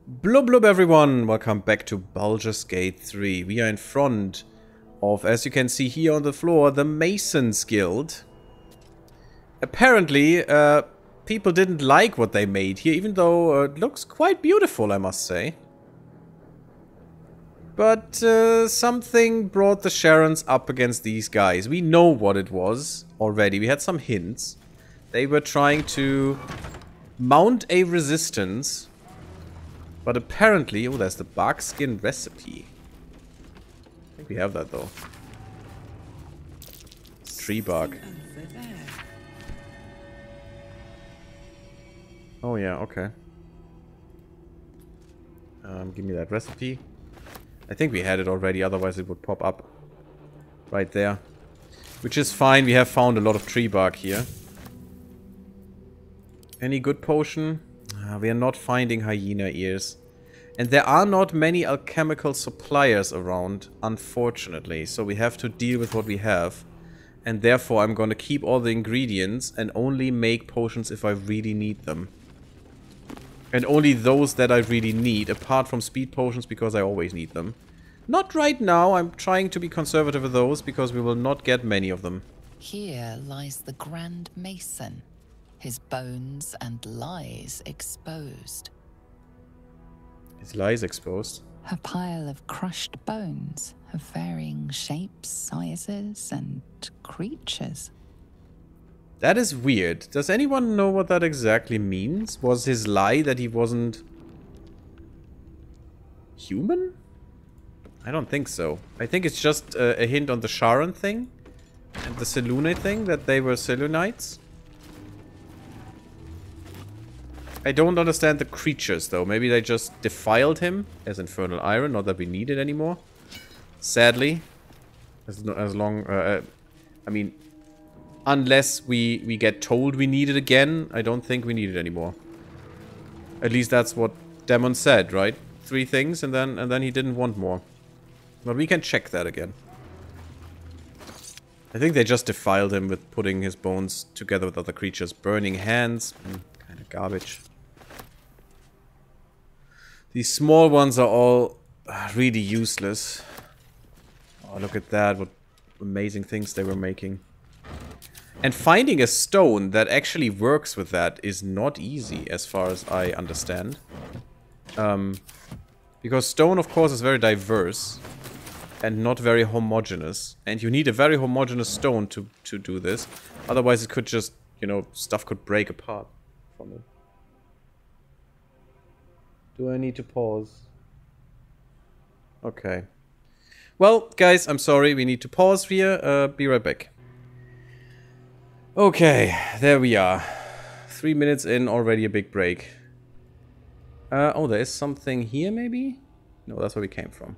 Blub blub everyone, welcome back to Baldur's Gate 3. We are in front of, as you can see here on the floor, the Masons Guild. Apparently, people didn't like what they made here, even though it looks quite beautiful, I must say. But something brought the Sharons up against these guys. We know what it was already. We had some hints. They were trying to mount a resistance. But apparently... Oh, there's the bark skin recipe. I think we have that, though. Tree bark. Oh, yeah, okay. Give me that recipe. I think we had it already, otherwise it would pop up right there. Which is fine, we have found a lot of tree bark here. Any good potion? We are not finding hyena ears. And there are not many alchemical suppliers around, unfortunately. So we have to deal with what we have. And therefore I'm going to keep all the ingredients and only make potions if I really need them. And only those that I really need, apart from speed potions, because I always need them. Not right now, I'm trying to be conservative with those, because we will not get many of them. Here lies the Grand Mason, his bones and lies exposed. His lies exposed? A pile of crushed bones of varying shapes, sizes, and creatures. That is weird. Does anyone know what that exactly means? Was his lie that he wasn't human? I don't think so. I think it's just a hint on the Sharon thing and the Selûne thing, that they were Selûnites. I don't understand the creatures, though. Maybe they just defiled him as infernal iron, not that we need it anymore. Sadly. I mean... Unless we get told we need it again, I don't think we need it anymore. At least that's what Demon said, right? 3 things and then he didn't want more. But we can check that again. I think they just defiled him with putting his bones together with other creatures. Burning hands. Kind of garbage. These small ones are all really useless. Oh, look at that. What amazing things they were making. And finding a stone that actually works with that is not easy, as far as I understand. Because stone, of course, is very diverse and not very homogeneous. And you need a very homogeneous stone to do this. Otherwise, it could just, you know, stuff could break apart from it. Do I need to pause? Okay. Well, guys, I'm sorry. We need to pause here. Be right back. Okay, there we are. 3 minutes in, already a big break. Oh, there is something here, maybe? No, that's where we came from.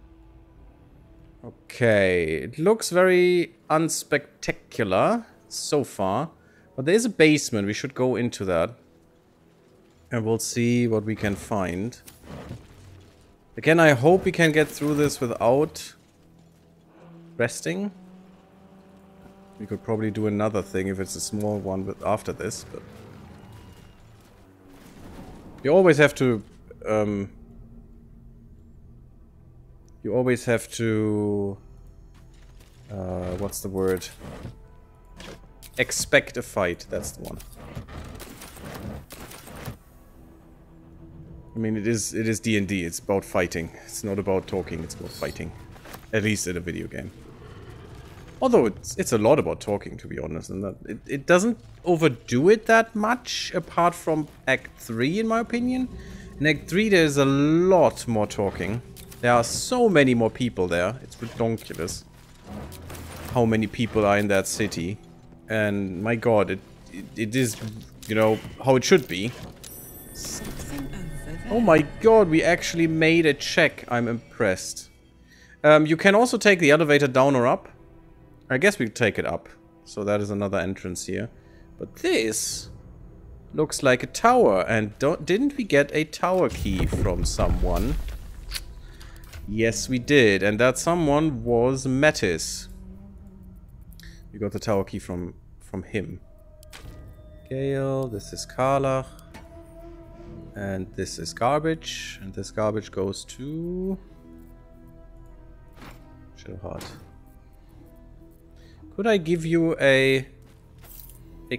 Okay, it looks very unspectacular so far. But there is a basement, we should go into that. And we'll see what we can find. Again, I hope we can get through this without resting. We could probably do another thing if it's a small one after this, but... You always have to... what's the word? Expect a fight, that's the one. I mean, it is D&D, it's about fighting. It's not about talking, it's about fighting. At least in a video game. Although it's a lot about talking, to be honest, and that it doesn't overdo it that much, apart from Act 3, in my opinion. In Act 3, there's a lot more talking. There are so many more people there. It's ridiculous how many people are in that city. And my god, it is, you know, how it should be. Oh my god, we actually made a check. I'm impressed. You can also take the elevator down or up. I guess we take it up. So that is another entrance here. But this looks like a tower. And didn't we get a tower key from someone? Yes, we did. And that someone was Metis. We got the tower key from him. Gale, this is Karlach. And this is garbage. And this garbage goes to... Shadowheart. Could I give you a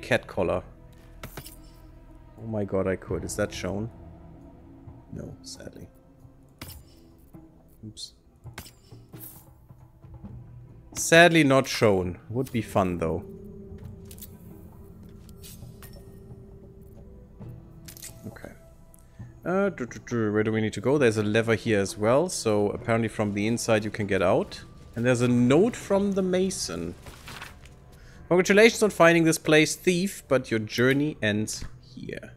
cat collar? Oh my god, I could. Is that shown? No, sadly. Oops. Sadly not shown. Would be fun though. Okay. Where do we need to go? There's a lever here as well, so apparently from the inside you can get out. And there's a note from the mason. Congratulations on finding this place, thief, but your journey ends here.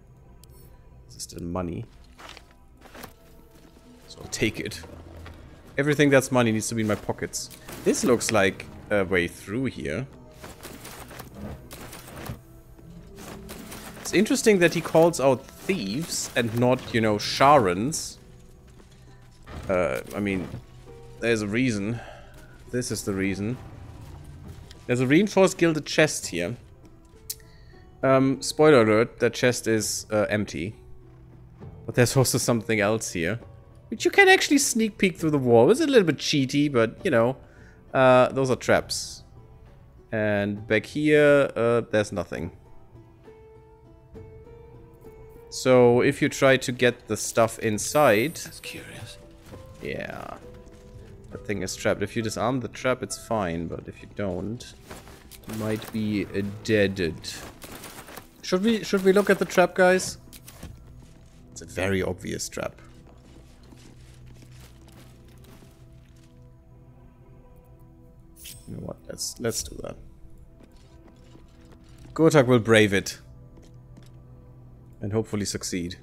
This is still money. So I'll take it. Everything that's money needs to be in my pockets. This looks like a way through here. It's interesting that he calls out thieves and not, you know, Sharans. I mean, there's a reason. This is the reason. There's a reinforced gilded chest here. Spoiler alert, that chest is empty. But there's also something else here. Which you can actually sneak peek through the wall. It's a little bit cheaty, but, you know. Those are traps. And back here, there's nothing. So, if you try to get the stuff inside... That's curious. Yeah. That thing is trapped. If you disarm the trap, it's fine. But if you don't, you might be deaded. Should we look at the trap, guys? It's a very obvious trap. You know what? Let's do that. Gotak will brave it. And hopefully succeed.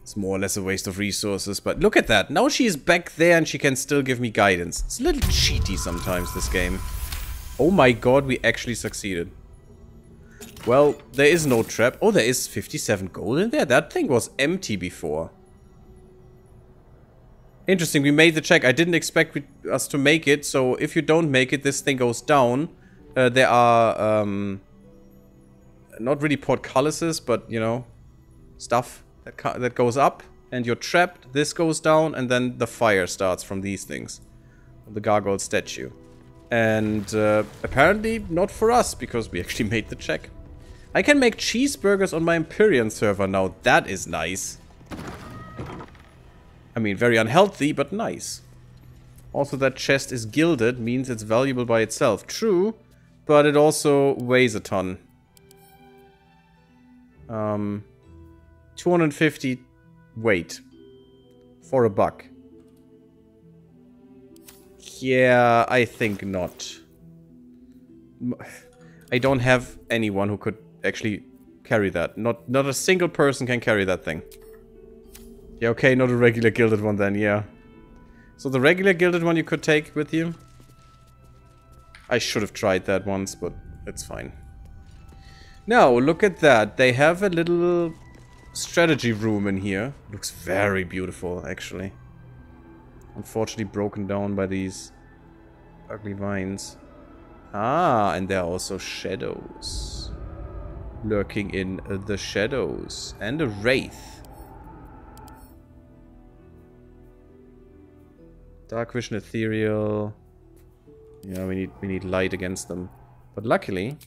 It's more or less a waste of resources, but look at that. Now she is back there and she can still give me guidance. It's a little cheaty sometimes, this game. Oh my god, we actually succeeded. Well, there is no trap. Oh, there is 57 gold in there. That thing was empty before. Interesting, we made the check. I didn't expect us to make it, so if you don't make it, this thing goes down. There are, not really portcullises, but, you know, stuff that goes up, and you're trapped. This goes down, and then the fire starts from these things. The gargoyle statue. And, apparently not for us, because we actually made the check. I can make cheeseburgers on my Empyrean server now. That is nice. I mean, very unhealthy, but nice. Also, that chest is gilded, means it's valuable by itself. True, but it also weighs a ton. 250 weight. For $1. Yeah, I think not. I don't have anyone who could actually carry that. Not a single person can carry that thing. Yeah, okay, not a regular gilded one then, yeah. So the regular gilded one you could take with you? I should have tried that once, but it's fine. Now, look at that. They have a little strategy room in here. Looks very beautiful, actually. Unfortunately broken down by these ugly vines. Ah, and there are also shadows. Lurking in the shadows. And a wraith. Dark vision, ethereal. Yeah, we need light against them. But luckily,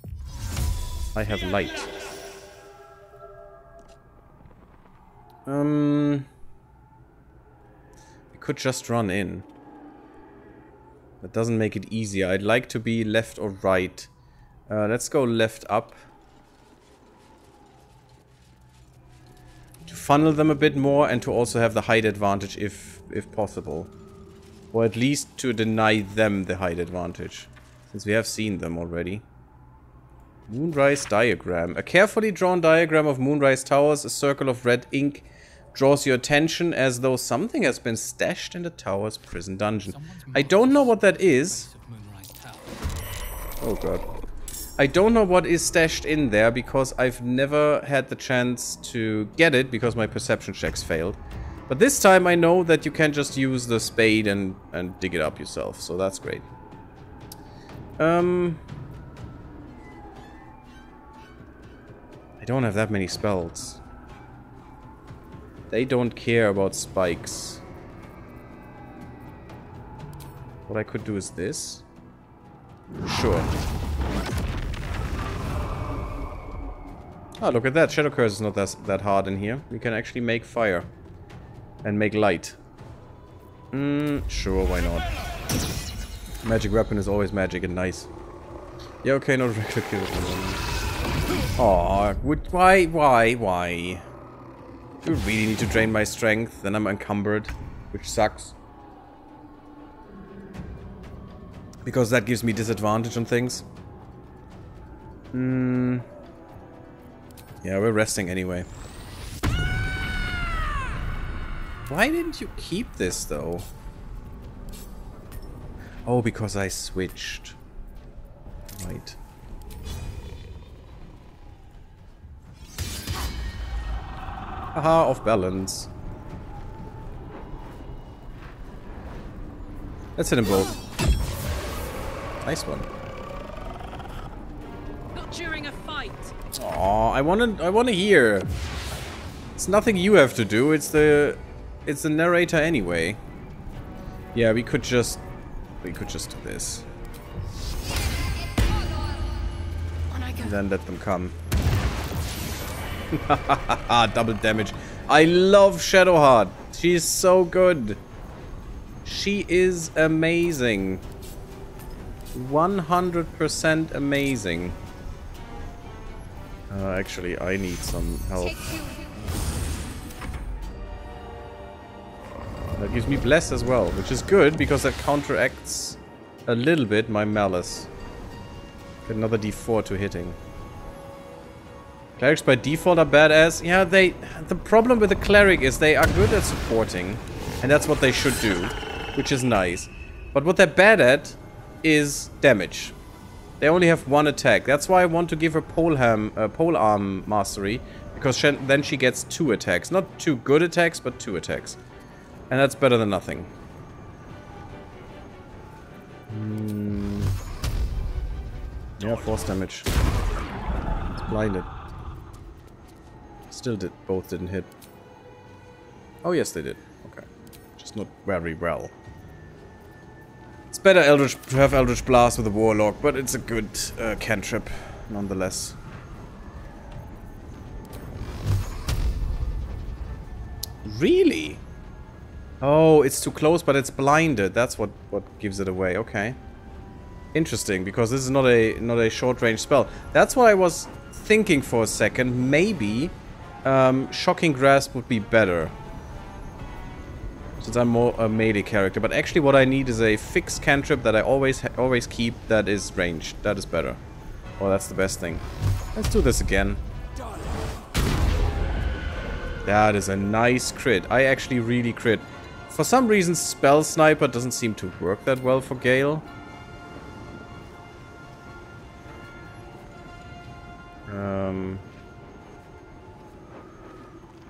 I have light. We could just run in. That doesn't make it easier. I'd like to be left or right. Let's go left up. To funnel them a bit more and to also have the height advantage if possible. Or at least to deny them the height advantage. Since we have seen them already. Moonrise diagram. A carefully drawn diagram of Moonrise Towers. A circle of red ink draws your attention as though something has been stashed in the tower's prison dungeon. I don't know what that is. Oh god. I don't know what is stashed in there because I've never had the chance to get it because my perception checks failed. But this time I know that you can just use the spade and dig it up yourself, so that's great. I don't have that many spells. They don't care about spikes. What I could do is this. Sure. Oh, look at that. Shadow Curse is not that hard in here. We can actually make fire. And make light. Sure, why not? Magic weapon is always magic and nice. Yeah, okay, not regular kill. Aw, why? Do you really need to drain my strength? Then I'm encumbered, which sucks. Because that gives me disadvantage on things. Yeah, we're resting anyway. Why didn't you keep this, though? Oh, because I switched. Right. Haha, off balance. Let's hit them both. Nice one. Not during a fight. Aw, I wanna hear. It's nothing you have to do, it's the narrator anyway. Yeah, we could just do this. And then let them come. Double damage. I love Shadowheart. She's so good. She is amazing. 100% amazing. Actually, I need some help. That gives me Bless as well, which is good because that counteracts a little bit my Malice. Get another D4 to hitting. Clerics by default are badass. Yeah, the problem with the cleric is they are good at supporting, and that's what they should do, which is nice. But what they're bad at is damage. They only have one attack. That's why I want to give her polearm mastery, because then she gets 2 attacks. Not 2 good attacks, but 2 attacks. And that's better than nothing. Yeah, force damage. It's blinded. Still both didn't hit. Oh yes, they did. Okay. Just not very well. It's better to have Eldritch Blast with a Warlock, but it's a good cantrip, nonetheless. Really? Oh, it's too close, but it's blinded. That's what gives it away. Okay. Interesting, because this is not a short-range spell. That's what I was thinking for a second. Maybe Shocking Grasp would be better, since I'm more a melee character. But actually, what I need is a fixed cantrip that I always keep. That is ranged. That is better. Oh, that's the best thing. Let's do this again. That is a nice crit. I actually really crit. For some reason, Spell Sniper doesn't seem to work that well for Gale.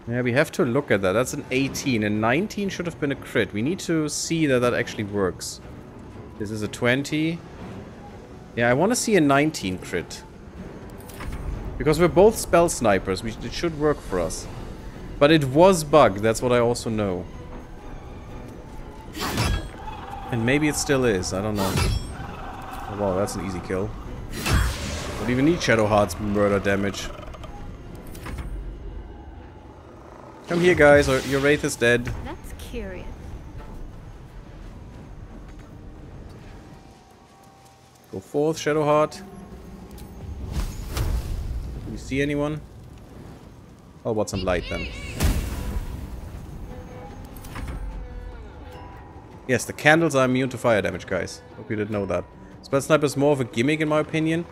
Yeah, we have to look at that. That's an 18, and 19 should have been a crit. We need to see that that actually works. This is a 20. Yeah, I want to see a 19 crit. Because we're both Spell Snipers. It should work for us. But it was bugged, that's what I also know. And maybe it still is, I don't know. Oh, wow, that's an easy kill. Don't even need Shadowheart's murder damage. Come here, guys, or your Wraith is dead. That's curious. Go forth, Shadowheart. Do you see anyone? I'll want some light then. Yes, the candles are immune to fire damage, guys. Hope you didn't know that. Spell Sniper is more of a gimmick, in my opinion.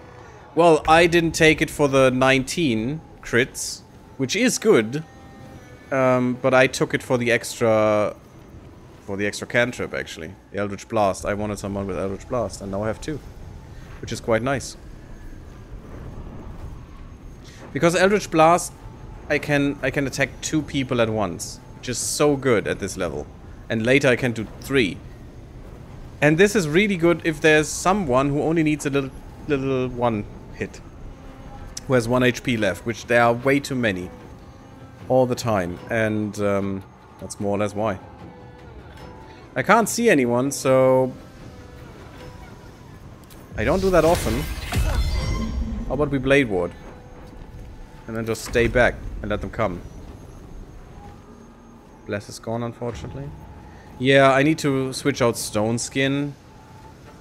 Well, I didn't take it for the 19 crits, which is good. But I took it for the extra cantrip, actually. The Eldritch Blast. I wanted someone with Eldritch Blast, and now I have 2. Which is quite nice. Because Eldritch Blast, I can attack 2 people at once, which is so good at this level. And later I can do 3. And this is really good if there's someone who only needs a little 1 hit. Who has 1 HP left, which there are way too many. all the time, and that's more or less why. I can't see anyone, so I don't do that often. How about we Blade Ward? And then just stay back and let them come. Bless is gone, unfortunately. Yeah, I need to switch out Stone Skin.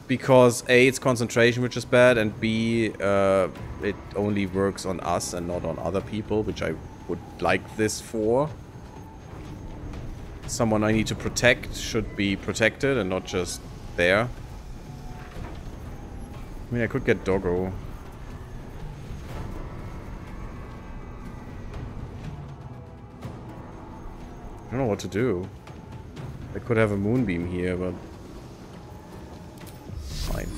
Because A, it's concentration, which is bad, and B, it only works on us and not on other people, which I would like this for. Someone I need to protect should be protected and not just there. I mean, I could get Doggo. I don't know what to do. I could have a Moonbeam here, but... fine.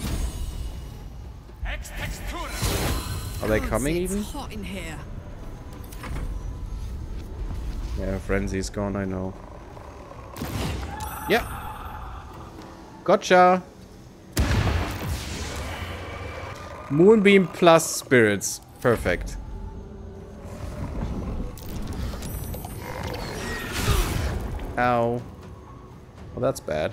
Are they coming even? Hot in here. Yeah, Frenzy's gone, I know. Yeah. Gotcha. Moonbeam plus spirits. Perfect. Ow. Well, that's bad.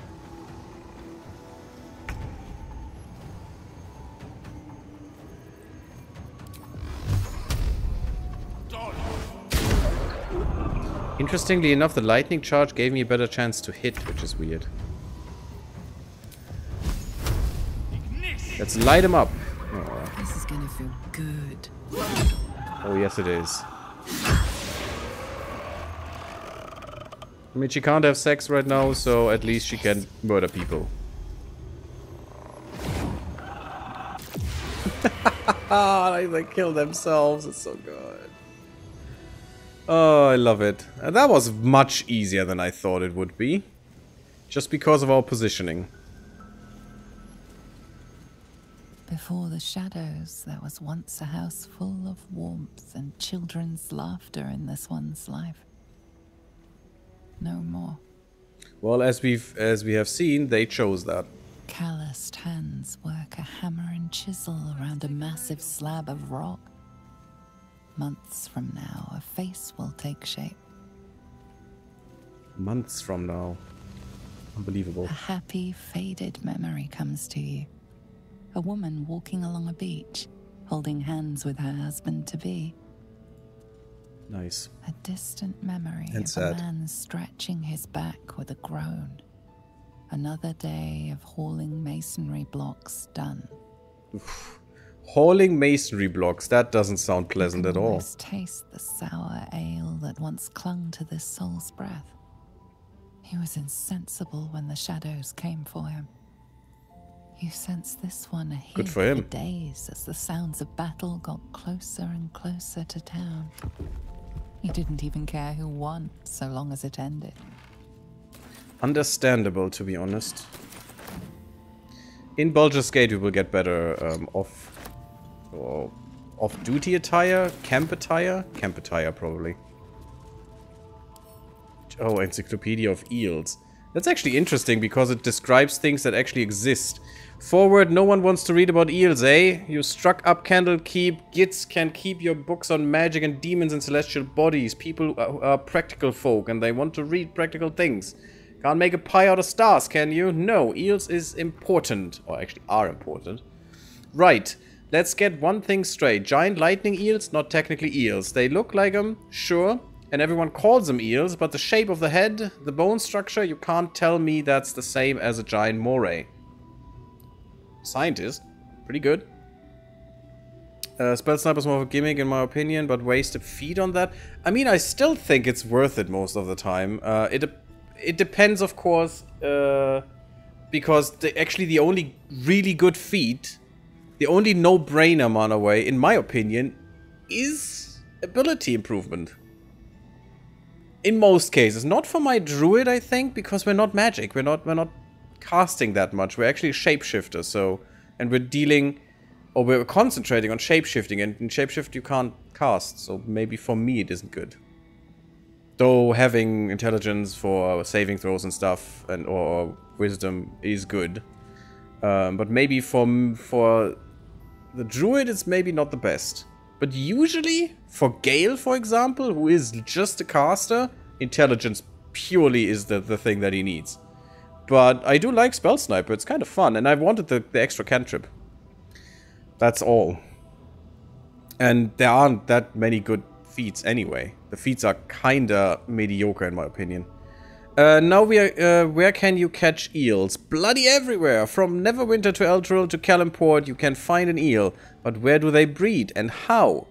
Interestingly enough, the lightning charge gave me a better chance to hit, which is weird. Let's light him up. Oh. This is gonna feel good. Oh, yes it is. I mean, she can't have sex right now, so at least she can murder people. They kill themselves. It's so good. Oh, I love it. And that was much easier than I thought it would be. Just because of our positioning. Before the shadows, there was once a house full of warmth and children's laughter in this one's life. No more. Well, as we have seen, they chose that. Calloused hands work a hammer and chisel around a massive slab of rock. Months from now, a face will take shape. Months from now. Unbelievable. A happy, faded memory comes to you. A woman walking along a beach, holding hands with her husband-to-be. Nice. A distant memory And of sad. a man stretching his back with a groan. Another day of hauling masonry blocks done. Oof. Hauling masonry blocks, that doesn't sound pleasant at all. Almost taste the sour ale that once clung to this soul's breath. He was insensible when the shadows came for him. You sense this one ahead Good for him. for days as the sounds of battle got closer and closer to town. He didn't even care who won, so long as it ended. Understandable, to be honest. In Baldur's Gate, we will get better off-duty attire, camp attire, probably. Oh, Encyclopedia of Eels. That's actually interesting because it describes things that actually exist. Forward, no one wants to read about eels, eh? You struck up Candlekeep. Gits can keep your books on magic and demons and celestial bodies. People are practical folk and they want to read practical things. Can't make a pie out of stars, can you? No, eels is important. Or actually are important. Right, let's get one thing straight. Giant lightning eels, not technically eels. They look like them, sure. And everyone calls them eels, but the shape of the head, the bone structure, you can't tell me that's the same as a giant moray. Scientist. Pretty good. Spell Sniper's more of a gimmick in my opinion, but wasted feet on that. I mean, I still think it's worth it most of the time. It depends, of course, because actually the only really good feat, the only no-brainer mana way, in my opinion, is ability improvement. In most cases. Not for my druid, I think, because we're not magic. We're not casting that much. We're actually shapeshifters, so... And we're dealing... Or we're concentrating on shapeshifting, and in shapeshift you can't cast, so maybe for me it isn't good. Though having intelligence for saving throws and stuff, and or wisdom is good. But maybe for the druid it's maybe not the best. But usually, for Gale, for example, who is just a caster, intelligence purely is the thing that he needs. But I do like Spell Sniper, it's kind of fun, and I wanted the extra cantrip. That's all. And there aren't that many good feats anyway. The feats are kinda mediocre in my opinion. Now we are, where can you catch eels? Bloody everywhere! From Neverwinter to Eldril to Calimport you can find an eel. But where do they breed and how?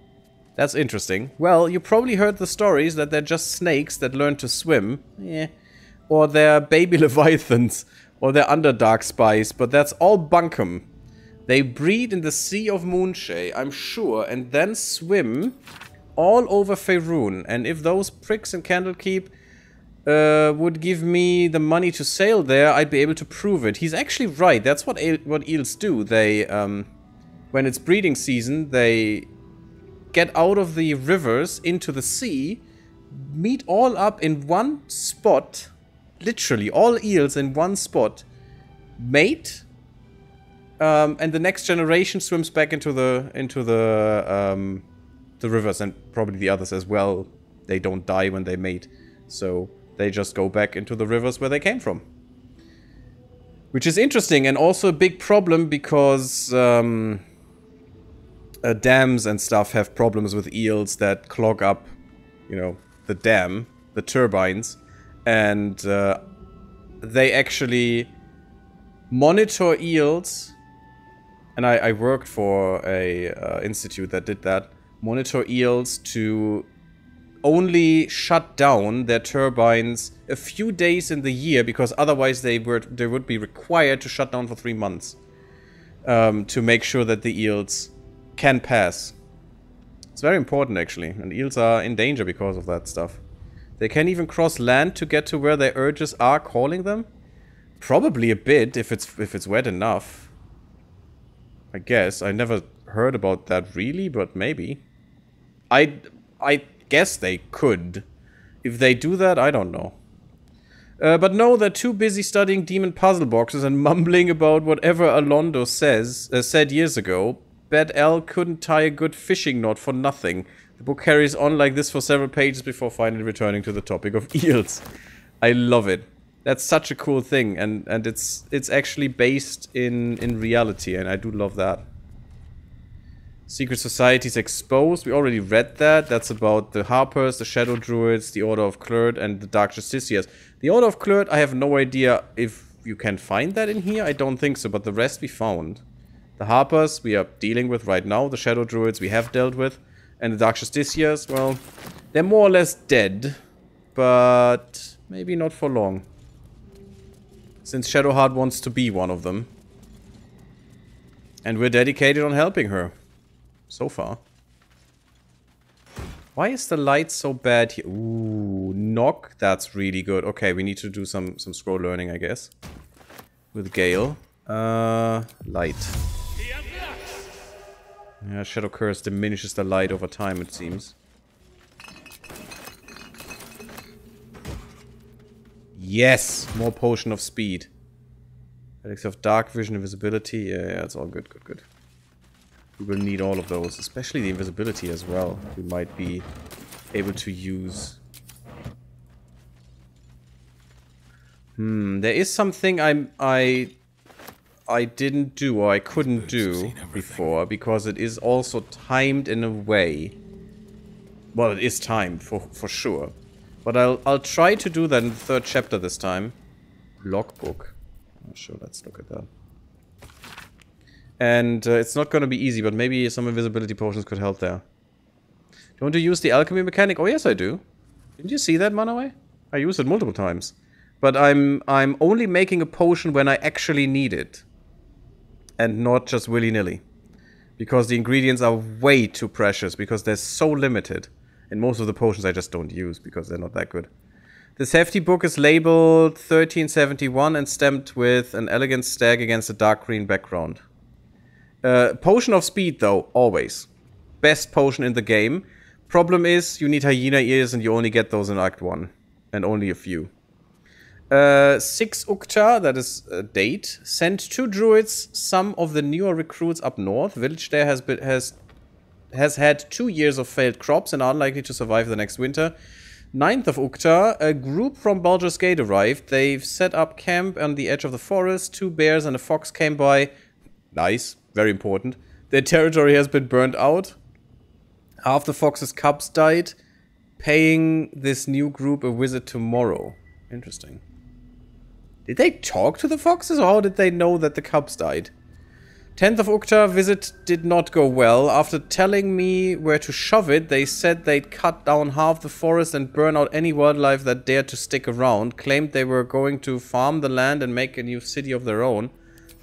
That's interesting. Well, you probably heard the stories that they're just snakes that learn to swim. Yeah. Or they're baby leviathans. Or they're underdark spies. But that's all bunkum. They breed in the Sea of Moonshae, I'm sure, and then swim all over Faerun. And if those pricks in Candlekeep would give me the money to sail there, I'd be able to prove it. He's actually right. That's what eels do. They, when it's breeding season, they get out of the rivers into the sea, meet all up in one spot, literally all eels in one spot, mate, and the next generation swims back into the rivers, and probably the others as well. They don't die when they mate, so they just go back into the rivers where they came from. Which is interesting, and also a big problem because dams and stuff have problems with eels that clog up, you know, the dam, the turbines, and they actually monitor eels, and I worked for a institute that did that, monitor eels to only shut down their turbines a few days in the year, because otherwise they would be required to shut down for 3 months to make sure that the eels can pass. It's very important actually, and eels are in danger because of that stuff. They can even cross land to get to where their urges are calling them. Probably a bit if it's wet enough. I guess. I never heard about that really, but maybe. I guess they could. If they do that, I don't know. But no, they're too busy studying demon puzzle boxes and mumbling about whatever Alondo said years ago. Bet L couldn't tie a good fishing knot for nothing. The book carries on like this for several pages before finally returning to the topic of eels. I love it. That's such a cool thing, and it's actually based in reality, and I do love that. Secret Societies Exposed, we already read that. That's about the Harpers, the Shadow Druids, the Order of Clert, and the Dark Justiciars. The Order of Clert, I have no idea if you can find that in here. I don't think so, but the rest we found. The Harpers we are dealing with right now. The Shadow Druids we have dealt with. And the Dark Justiciars, well, they're more or less dead. But maybe not for long. Since Shadowheart wants to be one of them. And we're dedicated on helping her. So far. Why is the light so bad here? Ooh, knock. That's really good. Okay, we need to do some scroll learning, I guess. With Gale. Light. Yeah, Shadow Curse diminishes the light over time, it seems. Yes! More Potion of Speed. Elixir of Dark Vision, Invisibility. Yeah, it's all good, good, good. We will need all of those, especially the invisibility as well. We might be able to use. There is something I didn't do, or I couldn't do before, because it is also timed in a way. Well, it is timed, for sure. But I'll try to do that in the 3rd chapter this time. Logbook. Oh, sure, let's look at that. And it's not gonna be easy, but maybe some invisibility potions could help there. Do you want to use the alchemy mechanic? Oh yes, I do. Didn't you see that, Manaway? I used it multiple times. But I'm only making a potion when I actually need it. And not just willy-nilly. Because the ingredients are way too precious, because they're so limited. And most of the potions I just don't use, because they're not that good. This hefty book is labeled 1371 and stamped with an elegant stag against a dark green background. Potion of Speed, though, always. Best potion in the game. Problem is, you need hyena ears and you only get those in Act 1. And only a few. 6 Ukta, that is a date. Sent 2 druids, some of the newer recruits up north. Village there has has had 2 years of failed crops and are unlikely to survive the next winter. 9th of Uktar, a group from Baldur's Gate arrived. They've set up camp on the edge of the forest. 2 bears and a fox came by. Nice, very important. Their territory has been burned out. Half the fox's cubs died. Paying this new group a visit tomorrow. Interesting. Did they talk to the foxes, or how did they know that the cubs died? 10th of Uktar, visit did not go well. After telling me where to shove it, they said they'd cut down half the forest and burn out any wildlife that dared to stick around. Claimed they were going to farm the land and make a new city of their own.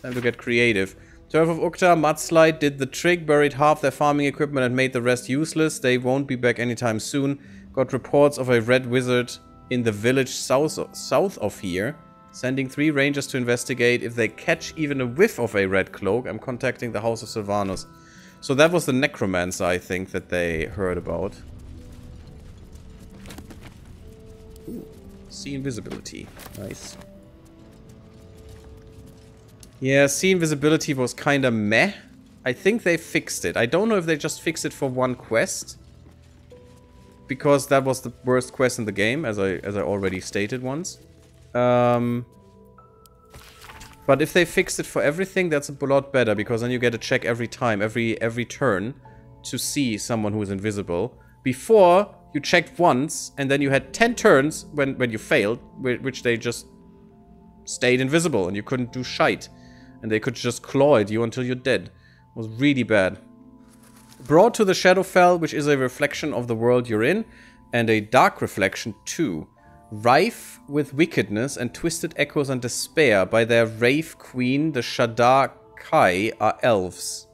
Time to get creative. 12th of Uktar, mudslide did the trick, buried half their farming equipment and made the rest useless. They won't be back anytime soon. Got reports of a red wizard in the village south of here. Sending 3 rangers to investigate. If they catch even a whiff of a red cloak, I'm contacting the House of Sylvanus. So that was the necromancer, I think, that they heard about. Ooh, see invisibility. Nice. Yeah, see invisibility was kinda meh. I think they fixed it. I don't know if they just fixed it for one quest. Because that was the worst quest in the game, as I already stated once. But if they fixed it for everything, that's a lot better, because then you get a check every time, every turn, to see someone who is invisible. Before, you checked once, and then you had 10 turns when you failed, which they just stayed invisible, and you couldn't do shite. And they could just claw at you until you're dead. It was really bad. Brought to the Shadowfell, which is a reflection of the world you're in, and a dark reflection too. Rife with wickedness and twisted echoes and despair. By their rave queen, the Shadar Kai, are elves.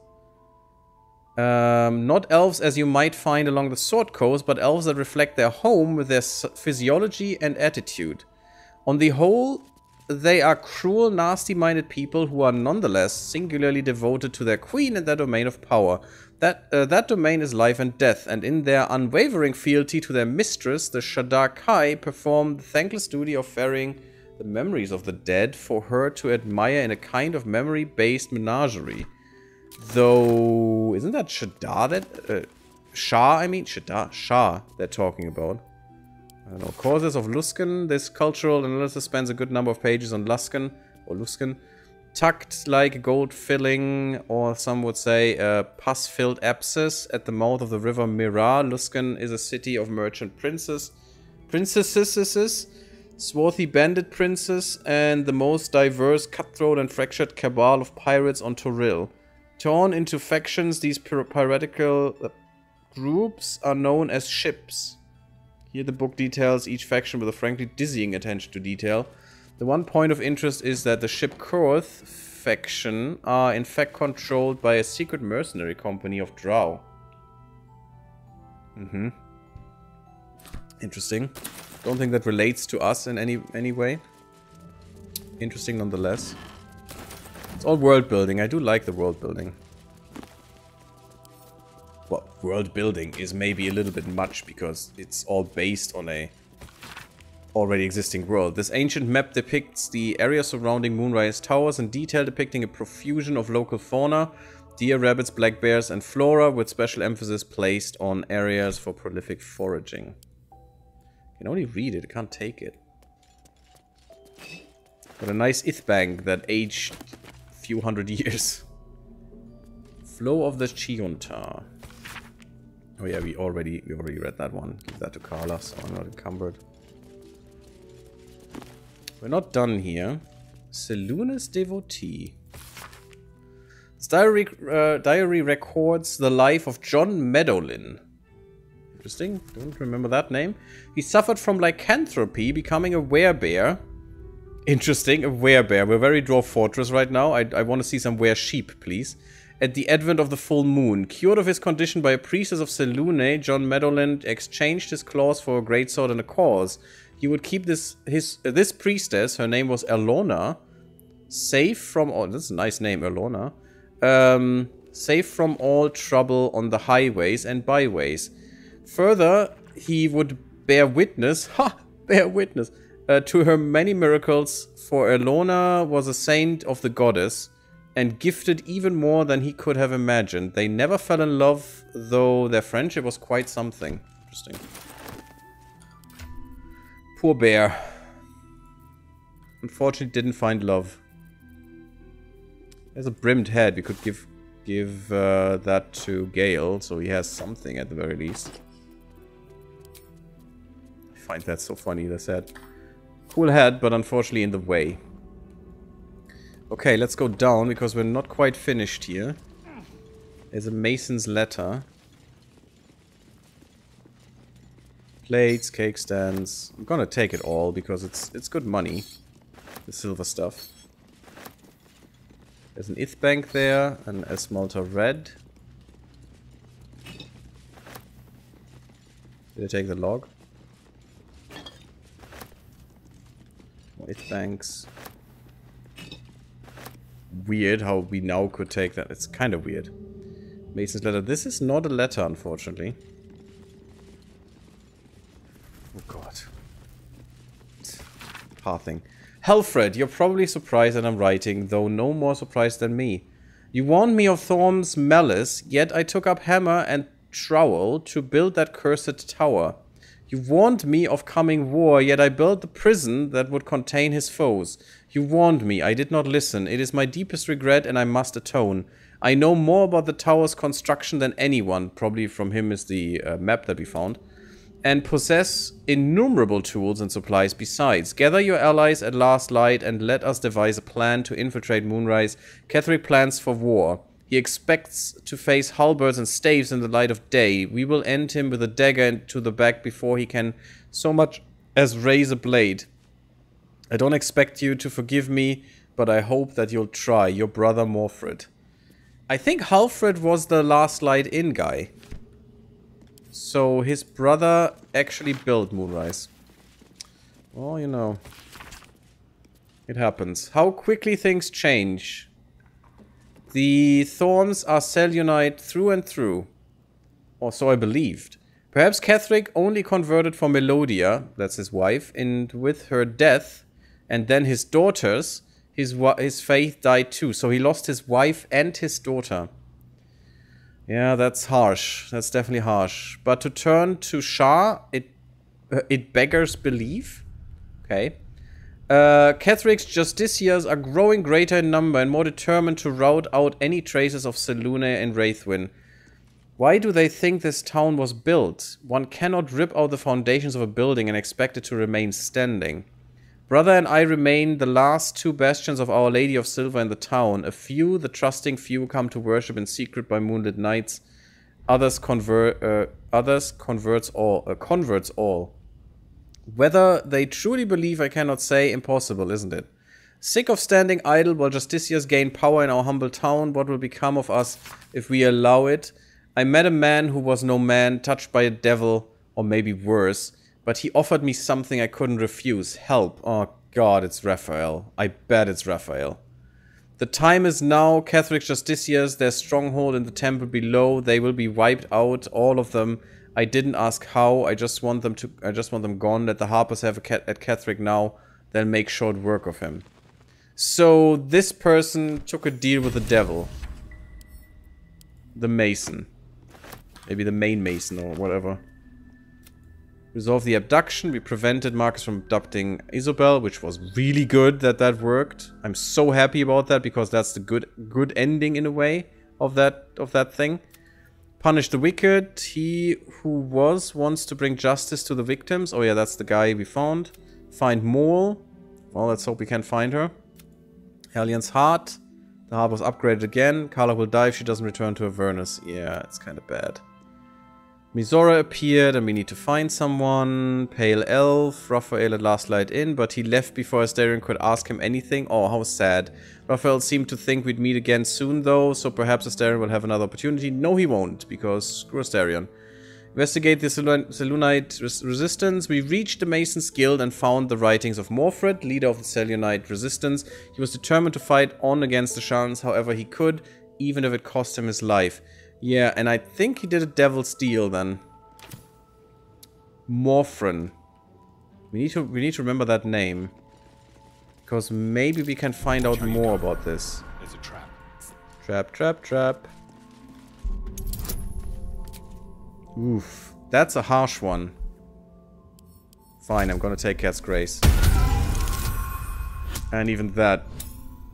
Not elves as you might find along the Sword Coast, but elves that reflect their home with their physiology and attitude. On the whole, they are cruel, nasty-minded people who are nonetheless singularly devoted to their queen and their domain of power. That domain is life and death, and in their unwavering fealty to their mistress, the Shadar Kai perform the thankless duty of ferrying the memories of the dead for her to admire in a kind of memory-based menagerie. Though, isn't that Shadar that... Shah they're talking about. I don't know. Causes of Luskan. This cultural analysis spends a good number of pages on Luskan, or Luskan. Tucked like gold filling, or some would say pus-filled abscess at the mouth of the river Mira. Luskan is a city of merchant princesses, swarthy bandit princes, and the most diverse, cutthroat and fractured cabal of pirates on Toril. Torn into factions, these piratical groups are known as ships. Here the book details each faction with a frankly dizzying attention to detail. The one point of interest is that the ship Korth faction are in fact controlled by a secret mercenary company of Drow. Interesting. Don't think that relates to us in any way. Interesting nonetheless. It's all world building. I do like the world building. Well, world building is maybe a little bit much because it's all based on a already existing world. This ancient map depicts the area surrounding Moonrise Towers in detail, depicting a profusion of local fauna, deer, rabbits, black bears, and flora, with special emphasis placed on areas for prolific foraging. I can only read it, I can't take it. Got a nice Ithbank that aged a few hundred years. Flow of the Chiontar. Oh yeah, we already read that one. Give that to Carla, so I'm not encumbered. We're not done here. Seluna's devotee. This diary records the life of John Meadowlin. Interesting. Don't remember that name. He suffered from lycanthropy, becoming a werebear. Interesting, a werebear. We're very Dwarf Fortress right now. I want to see some were-sheep, please. At the advent of the full moon. Cured of his condition by a priestess of Selune, John Meadowlin exchanged his claws for a greatsword and a cause. He would keep this priestess, her name was Elona, safe from all... That's a nice name, Elona. Safe from all trouble on the highways and byways. Further, he would bear witness... bear witness! To her many miracles, for Elona was a saint of the goddess, and gifted even more than he could have imagined. They never fell in love, though their friendship was quite something. Interesting. Poor bear. Unfortunately didn't find love. There's a brimmed head. We could give that to Gale, so he has something at the very least. I find that so funny, the head. Cool head, but unfortunately in the way. Okay, let's go down, because we're not quite finished here. There's a mason's letter. Plates, cake stands. I'm gonna take it all, because it's good money. The silver stuff. There's an ith bank there, an Esmalta red. Did I take the log? More ith banks. Weird how we now could take that. It's kind of weird. Mason's letter. This is not a letter, unfortunately. Oh god. Pathing. Helfred, you're probably surprised that I'm writing, though no more surprised than me. You warned me of Thorm's malice, yet I took up hammer and trowel to build that cursed tower. You warned me of coming war, yet I built the prison that would contain his foes. You warned me, I did not listen. It is my deepest regret and I must atone. I know more about the tower's construction than anyone, probably from him is the map that we found, and possess innumerable tools and supplies besides. Gather your allies at last light and let us devise a plan to infiltrate Moonrise. Ketheric plans for war. He expects to face halberds and staves in the light of day. We will end him with a dagger to the back before he can so much as raise a blade. I don't expect you to forgive me, but I hope that you'll try. Your brother Morfred. I think Halfred was the last light in guy. So his brother actually built Moonrise. Well, you know. It happens. How quickly things change. The Thorns are Selûnite through and through. Or so I believed. Perhaps Ketheric only converted for Melodia, that's his wife, and with her death, and then his daughters, his faith died too. So he lost his wife and his daughter. Yeah, that's harsh. That's definitely harsh. But to turn to Shah, it beggars belief. Okay. Ketheric's justiciars are growing greater in number and more determined to rout out any traces of Selûne and Wraithwyn. Why do they think this town was built? One cannot rip out the foundations of a building and expect it to remain standing. Brother and I remain the last two bastions of Our Lady of Silver in the town. A few, the trusting few, come to worship in secret by moonlit nights. Others converts all. Whether they truly believe, I cannot say. Impossible, isn't it? Sick of standing idle while justiciars gain power in our humble town. What will become of us if we allow it? I met a man who was no man, touched by a devil, or maybe worse. But he offered me something I couldn't refuse. Help. Oh god, it's Raphael. I bet it's Raphael. The time is now. Ketheric's justiciars, their stronghold in the temple below, they will be wiped out, all of them. I didn't ask how. I just want them gone. Let the Harpers have at Ketheric now. They'll make short work of him. So this person took a deal with the devil. The Mason. Maybe the main Mason or whatever. Resolve the abduction. We prevented Marcus from abducting Isobel, which was really good that worked. I'm so happy about that because that's the good ending in a way of that thing. Punish the wicked. He who wants to bring justice to the victims. Oh yeah, that's the guy we found. Find Mole. Well, let's hope we can find her. Hellian's heart. The harbor's upgraded again. Carla will die if she doesn't return to Avernus. Yeah, it's kind of bad. Mizora appeared and we need to find someone. Pale Elf. Raphael at last light in, but he left before Astarion could ask him anything. Oh, how sad. Raphael seemed to think we'd meet again soon though, so perhaps Astarion will have another opportunity. No, he won't, because screw Astarion. Investigate the Selûnite resistance. We reached the Mason's Guild and found the writings of Morfred, leader of the Selûnite resistance. He was determined to fight on against the Shans however he could, even if it cost him his life. Yeah, and I think he did a devil's deal then. Morfren. We need to remember that name. Because maybe we can find out more about this. There's a trap. Trap, trap, trap. Oof. That's a harsh one. Fine, I'm gonna take Cat's Grace. And even that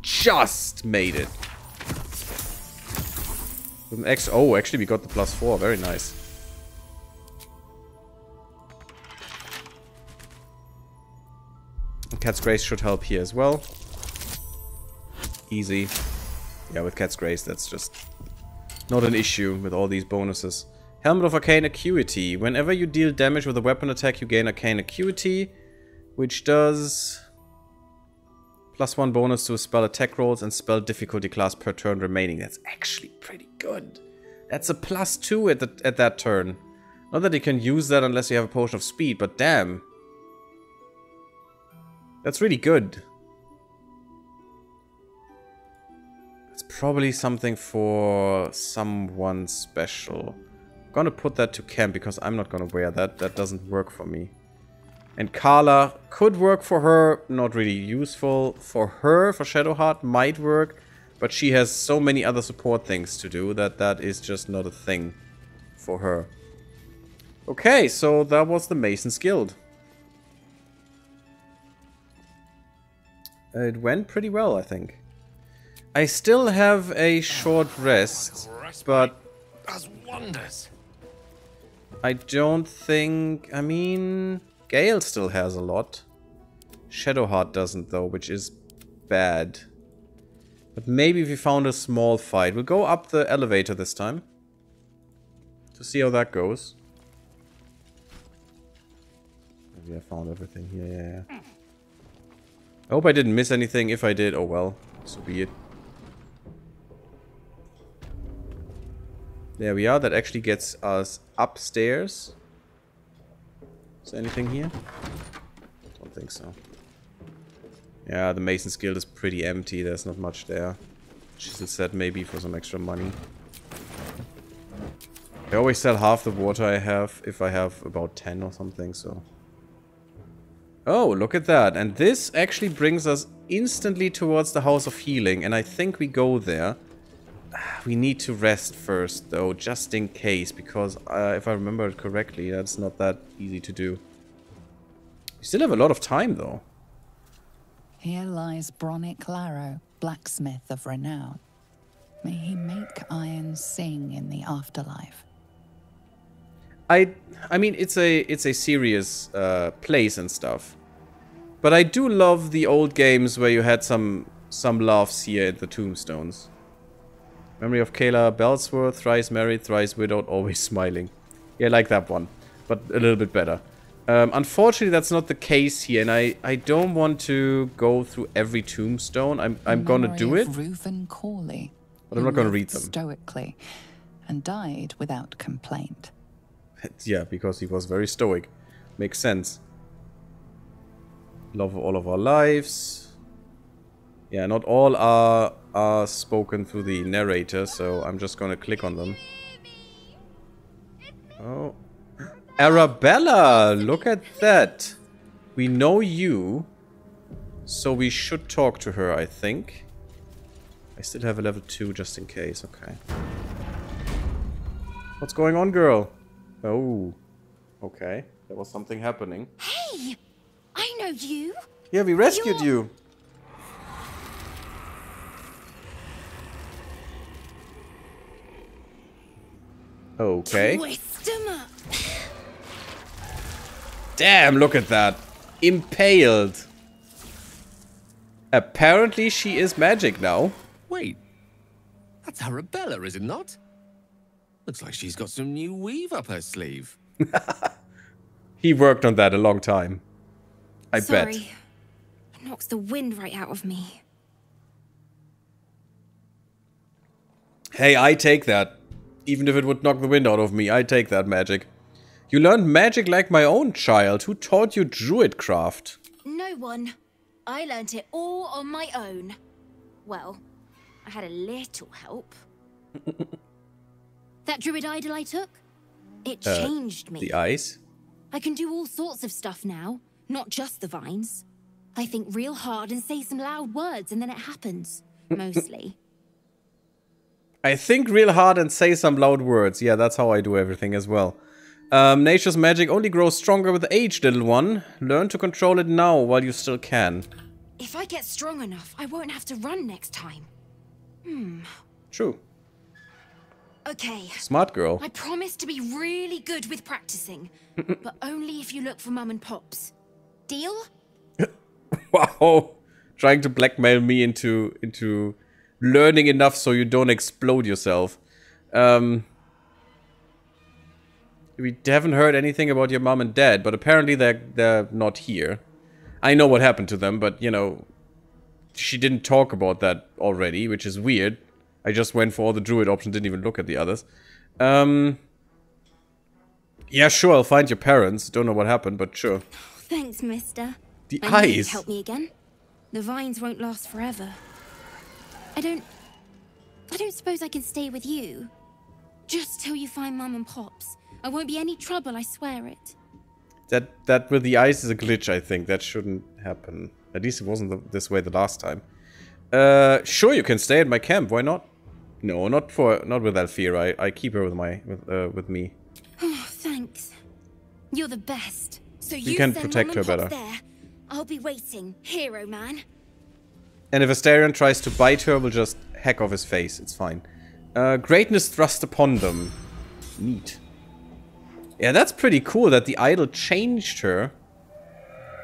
just made it. With an X. Oh, actually we got the +4. Very nice. Cat's Grace should help here as well. Easy. Yeah, with Cat's Grace, that's just not an issue with all these bonuses. Helmet of Arcane Acuity. Whenever you deal damage with a weapon attack, you gain Arcane Acuity, which does +1 bonus to spell attack rolls and spell difficulty class per turn remaining. That's actually pretty good. That's a +2 at that turn. Not that you can use that unless you have a potion of speed, but damn. That's really good. It's probably something for someone special. I'm gonna put that to camp because I'm not gonna wear that. That doesn't work for me. And Carla could work for her. Not really useful for her. For Shadowheart might work. But she has so many other support things to do that that is just not a thing for her. Okay, so that was the Mason's Guild. It went pretty well, I think. I still have a short rest, but I don't think... I mean, Gale still has a lot. Shadowheart doesn't, though, which is bad. But maybe if we found a small fight. We'll go up the elevator this time to see how that goes. Maybe I found everything here. Yeah. I hope I didn't miss anything. If I did, oh well. So be it. There we are. That actually gets us upstairs. Is there anything here? Don't think so. Yeah, the Mason's Guild is pretty empty. There's not much there. Chisel set maybe for some extra money. I always sell half the water I have if I have about 10 or something, so... Oh, look at that. And this actually brings us instantly towards the House of Healing. And I think we go there. We need to rest first, though, just in case. Because if I remember it correctly, that's not that easy to do. We still have a lot of time, though. Here lies Bronick Larrow, blacksmith of renown. May he make iron sing in the afterlife. I mean, it's a serious place and stuff, but I do love the old games where you had some laughs here at the tombstones. Memory of Kayla Bellsworth, thrice married, thrice widowed, always smiling. Yeah, I like that one, but a little bit better. Unfortunately, that's not the case here, and I don't want to go through every tombstone. I'm gonna do it, Reuven Corley, but I'm not gonna read them. Stoically, and died without complaint. Yeah, because he was very stoic. Makes sense. Love all of our lives. Yeah, not all are spoken through the narrator, so I'm just gonna click on them. Oh. Arabella! Look at that! We know you, so we should talk to her, I think. I still have a level 2 just in case, okay. What's going on, girl? Oh, okay. There was something happening. Hey! I know you! Yeah, we rescued you! Okay. Twist 'em up! Damn, look at that. Impaled. Apparently she is magic now. Wait. That's Arabella, is it not? Looks like she's got some new weave up her sleeve. He worked on that a long time. I bet. Sorry. It knocks the wind right out of me. Hey, I take that. Even if it would knock the wind out of me, I take that magic. You learned magic like my own child. Who taught you druidcraft? No one. I learnt it all on my own. Well, I had a little help. That druid idol I took? It changed me. The ice? I can do all sorts of stuff now, not just the vines. I think real hard and say some loud words and then it happens. Mostly. I think real hard and say some loud words. Yeah, that's how I do everything as well. Nature's magic only grows stronger with age, little one. Learn to control it now while you still can. If I get strong enough, I won't have to run next time. True. Okay. Smart girl. I promise to be really good with practicing. But only if you look for Mum and Pops. Deal? Wow. Trying to blackmail me into learning enough so you don't explode yourself. We haven't heard anything about your mom and dad, but apparently they're not here. I know what happened to them, but, you know, she didn't talk about that already, which is weird. I just went for all the druid options, didn't even look at the others. Yeah, sure, I'll find your parents. Don't know what happened, but sure. Thanks, mister. The I need you eyes. to help me again. The vines won't last forever. I don't suppose I can stay with you. Just till you find Mum and Pops. I won't be any trouble, I swear it. That with the eyes is a glitch, I think. That shouldn't happen. At least it wasn't this way the last time. Sure, you can stay at my camp. Why not? No, not with Alfira. I keep her with me. Oh, thanks. You're the best. So You can send protect Mum her and better. Pops there. I'll be waiting, hero man. And if Astarion tries to bite her, we'll just hack off his face. It's fine. Greatness thrust upon them. Neat. Yeah, that's pretty cool that the idol changed her.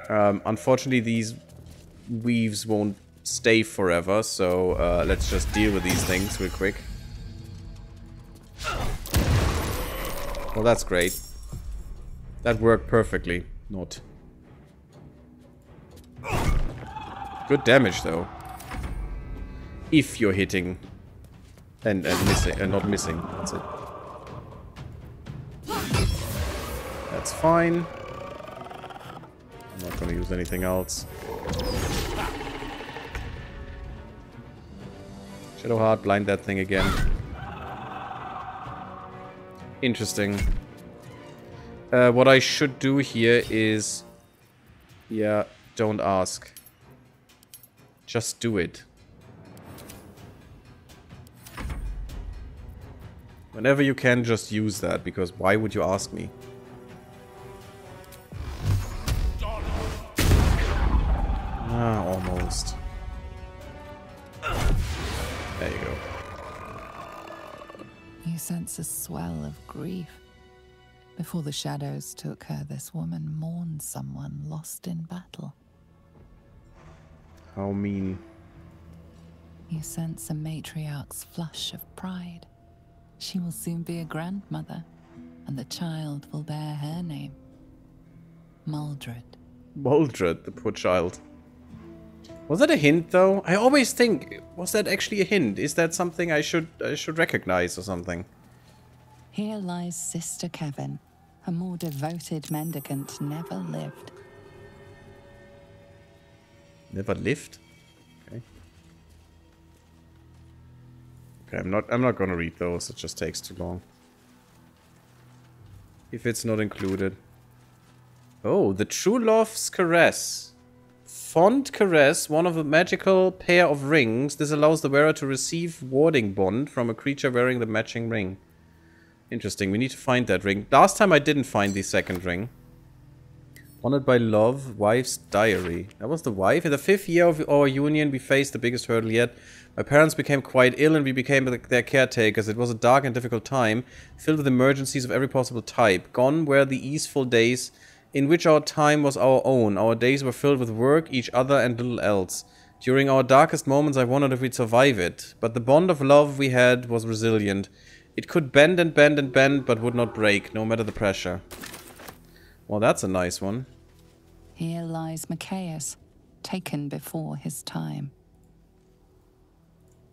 Unfortunately, these weaves won't stay forever, so let's just deal with these things real quick. Well, that's great. That worked perfectly. Not. Good damage, though. If you're hitting and missing and not missing, that's it. That's fine. I'm not gonna use anything else. Shadowheart, blind that thing again. Interesting. What I should do here is... Yeah, don't ask. Just do it. Whenever you can, just use that, because why would you ask me? Ah, almost. There you go. You sense a swell of grief. Before the shadows took her, this woman mourned someone lost in battle. How mean. You sense a matriarch's flush of pride. She will soon be a grandmother, and the child will bear her name. Maldred. Maldred, the poor child. Was that a hint, though? I always think, was that actually a hint? Is that something I should recognize or something? Here lies Sister Kevin. A more devoted mendicant never lived. Never lived? Okay. Okay, I'm not gonna read those, it just takes too long. If it's not included. Oh, the True Love's Caress. Fond Caress, one of the magical pair of rings. This allows the wearer to receive warding bond from a creature wearing the matching ring. Interesting, we need to find that ring. Last time I didn't find the second ring. Honored by love, wife's diary. That was the wife. In the 5th year of our union, we faced the biggest hurdle yet. My parents became quite ill and we became their caretakers. It was a dark and difficult time, filled with emergencies of every possible type. Gone were the easeful days in which our time was our own. Our days were filled with work, each other, and little else. During our darkest moments, I wondered if we'd survive it. But the bond of love we had was resilient. It could bend and bend and bend, but would not break, no matter the pressure. Well, that's a nice one. Here lies Macias, taken before his time.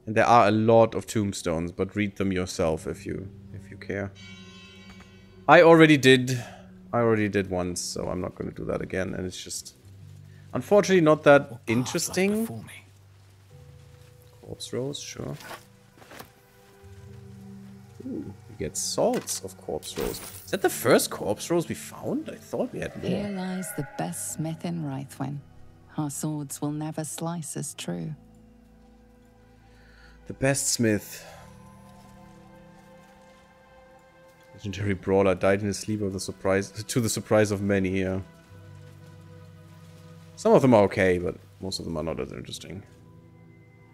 And there are a lot of tombstones, but read them yourself if you care. I already did once, so I'm not going to do that again. And it's just, unfortunately, not that interesting. Corpse Rose, sure. Ooh, we get salts of Corpse Rose. Is that the first Corpse Rose we found? I thought we had more. Here lies the best smith in Rythwin. Our swords will never slice as true. The best smith. Legendary brawler died in his sleep to the surprise of many, yeah. Some of them are okay, but most of them are not as interesting.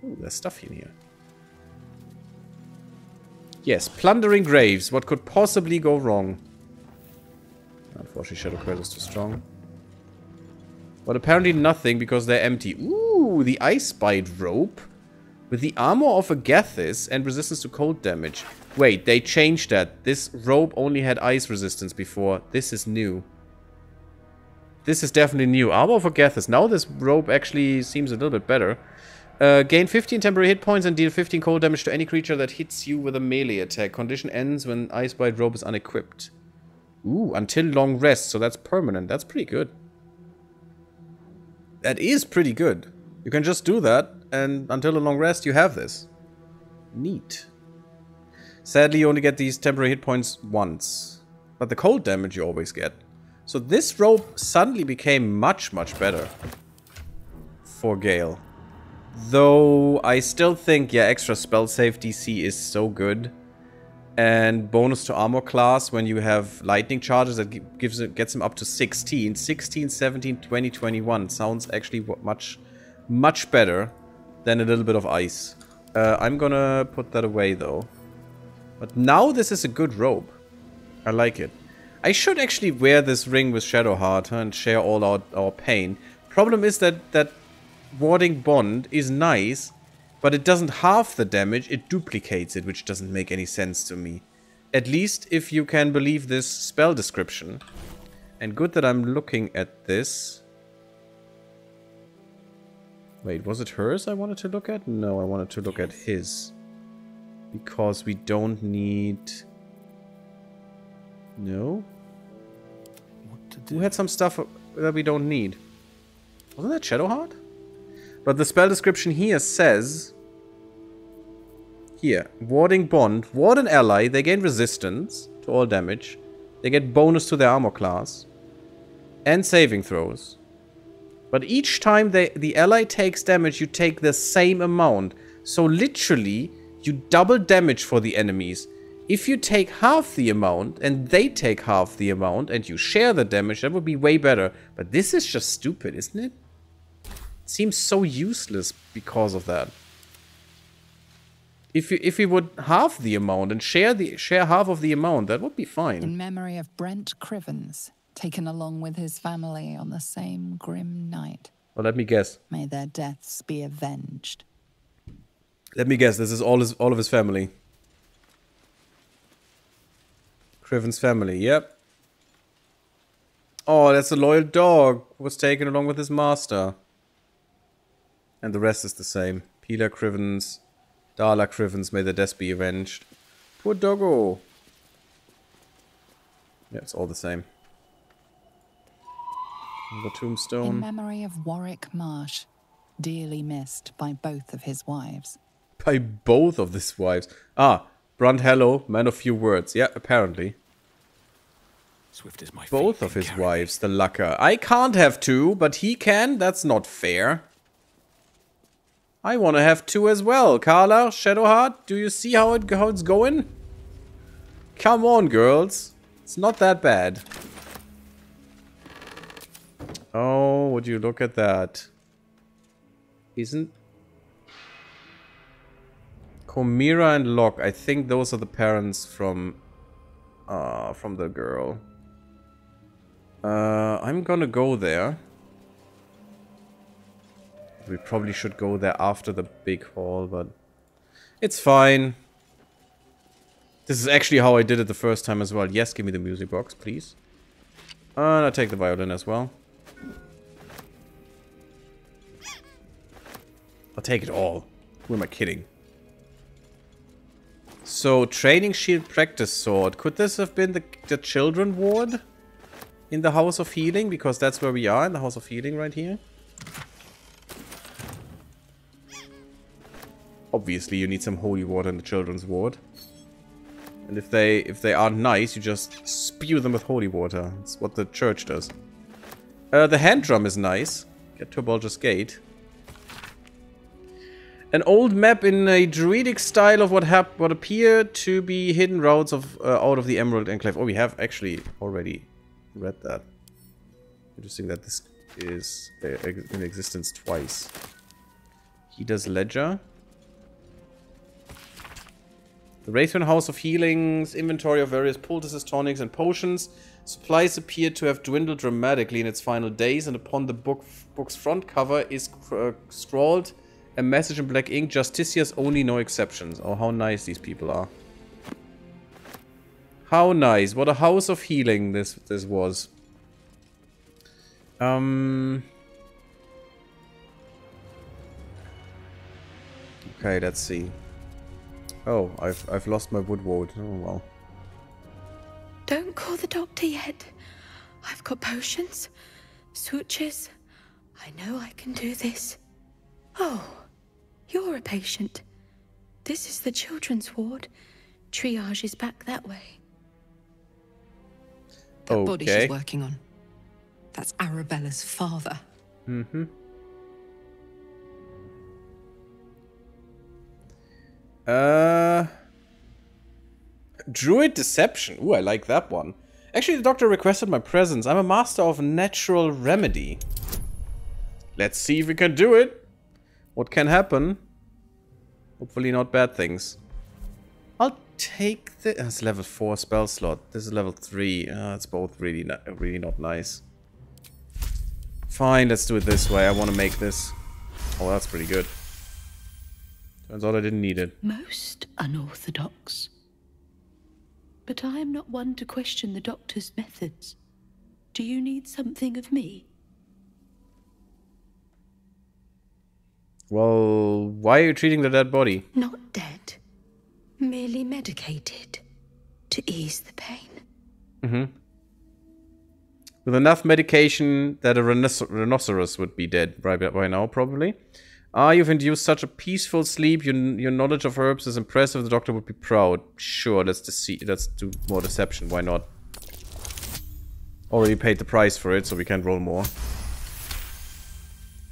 Ooh, there's stuff in here. Yes, plundering graves. What could possibly go wrong? Unfortunately, Shadow Curse is too strong. But apparently nothing, because they're empty. Ooh, the Ice Bite rope. With the armor of a Gethys and resistance to cold damage. Wait, they changed that. This rope only had ice resistance before. This is new. This is definitely new. Armor of a Gethys. Now this rope actually seems a little bit better. Gain 15 temporary hit points and deal 15 cold damage to any creature that hits you with a melee attack. Condition ends when Ice Bite rope is unequipped. Ooh, until long rest. So that's permanent. That's pretty good. That is pretty good. You can just do that, and until a long rest, you have this. Neat. Sadly, you only get these temporary hit points once. But the cold damage you always get. So this rope suddenly became much, much better. For Gale. Though, I still think, yeah, extra spell save DC is so good. And bonus to armor class when you have lightning charges that gets him up to 16. 16, 17, 20, 21. Sounds actually much better than a little bit of ice. I'm gonna put that away though. But now this is a good robe. I like it. I should actually wear this ring with Shadowheart and share all our pain. Problem is that warding bond is nice, but it doesn't halve the damage, it duplicates it, which doesn't make any sense to me. At least if you can believe this spell description. And good that I'm looking at this. Wait, was it hers I wanted to look at? No, I wanted to look at his. Because we don't need... No? Who had some stuff that we don't need? Wasn't that Shadowheart? But the spell description here says... Here, warding bond. Ward an ally, they gain resistance to all damage. They get bonus to their armor class. And saving throws. But each time the ally takes damage, you take the same amount. So literally, you double damage for the enemies. If you take half the amount, and they take half the amount, and you share the damage, that would be way better. But this is just stupid, isn't it? It seems so useless because of that. If we would half the amount and share half of the amount, that would be fine. In memory of Brent Crivens, taken along with his family on the same grim night. Well, let me guess. May their deaths be avenged. Let me guess. This is all of his family. Criven's family. Yep. Oh, that's a loyal dog who was taken along with his master. And the rest is the same. Pila Crivens, Darla Crivens, may their deaths be avenged. Poor doggo. Yeah, it's all the same. The tombstone. In memory of Warwick Marsh, dearly missed by both of his wives. By both of his wives? Ah, Brunt Hello, man of few words. Yeah, apparently. Swift is my both of his wives, the lucker. I can't have two, but he can? That's not fair. I want to have two as well. Carla, Shadowheart, do you see how it's going? Come on, girls. It's not that bad. Oh, would you look at that? Isn't... Komira and Locke, I think those are the parents from the girl. I'm gonna go there. We probably should go there after the big hall, but it's fine. This is actually how I did it the first time as well. Yes, give me the music box, please. And I'll take the violin as well. I'll take it all. Who am I kidding? So, training shield practice sword. Could this have been the children ward? In the House of Healing? Because that's where we are, in the House of Healing right here. Obviously, you need some holy water in the children's ward. And if they aren't nice, you just spew them with holy water. That's what the church does. The hand drum is nice. Get to Baldur's Gate. An old map in a druidic style of what appear to be hidden routes of out of the Emerald Enclave. Oh, we have actually already read that. Interesting that this is in existence twice. He does Ledger. The Wraithbane House of Healing's inventory of various poultices, tonics, and potions. Supplies appear to have dwindled dramatically in its final days, and upon the book's front cover is scrawled a message in black ink: Justicia's only, no exceptions. Oh, how nice these people are. How nice. What a house of healing this was. Okay, let's see. Oh, I've lost my wood ward. Oh well. Don't call the doctor yet. I've got potions, sutures. I know I can do this. Oh, you're a patient. This is the children's ward. Triage is back that way. That body she's working on. That's Arabella's father. Mm-hmm. Druid Deception. Ooh, I like that one. Actually, the doctor requested my presence. I'm a master of natural remedy. Let's see if we can do it. What can happen? Hopefully not bad things. I'll take the... That's level 4 spell slot. This is level 3. It's both really not nice. Fine, let's do it this way. I want to make this. Oh, that's pretty good. Turns out I didn't need it. Most unorthodox. But I am not one to question the doctor's methods. Do you need something of me? Well, why are you treating the dead body? Not dead. Merely medicated. To ease the pain. Mm-hmm. With enough medication that a rhinoceros would be dead by now, probably. You've induced such a peaceful sleep. Your knowledge of herbs is impressive. The doctor would be proud. Sure, let's do more deception. Why not? Already paid the price for it, so we can't roll more.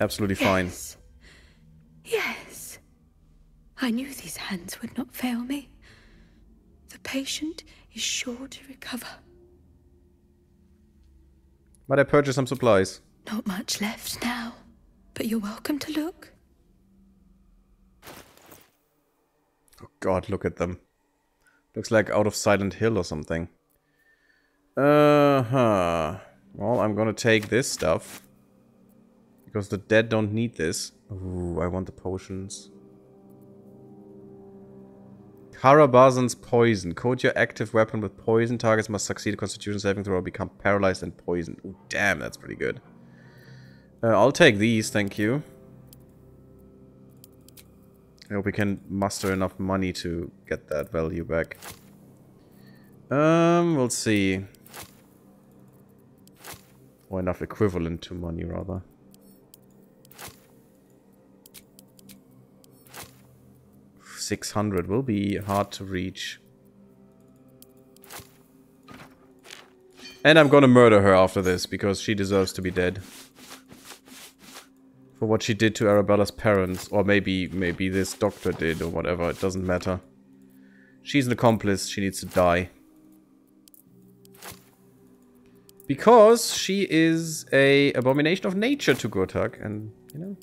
Absolutely fine. Yes. I knew these hands would not fail me. The patient is sure to recover. Might I purchase some supplies? Not much left now, but you're welcome to look. Oh god, look at them. Looks like out of Silent Hill or something. Well, I'm gonna take this stuff. Because the dead don't need this. Ooh, I want the potions. Karabazan's Poison. Coat your active weapon with poison. Targets must succeed a constitution saving throw or become paralyzed and poisoned. Ooh, damn, that's pretty good. I'll take these, thank you. I hope we can muster enough money to get that value back. We'll see. Or enough equivalent to money, rather. $600 will be hard to reach. And I'm gonna murder her after this, because she deserves to be dead. For what she did to Arabella's parents. Or maybe this doctor did, or whatever. It doesn't matter. She's an accomplice. She needs to die. Because she is a abomination of nature to Gurtak. And, you know...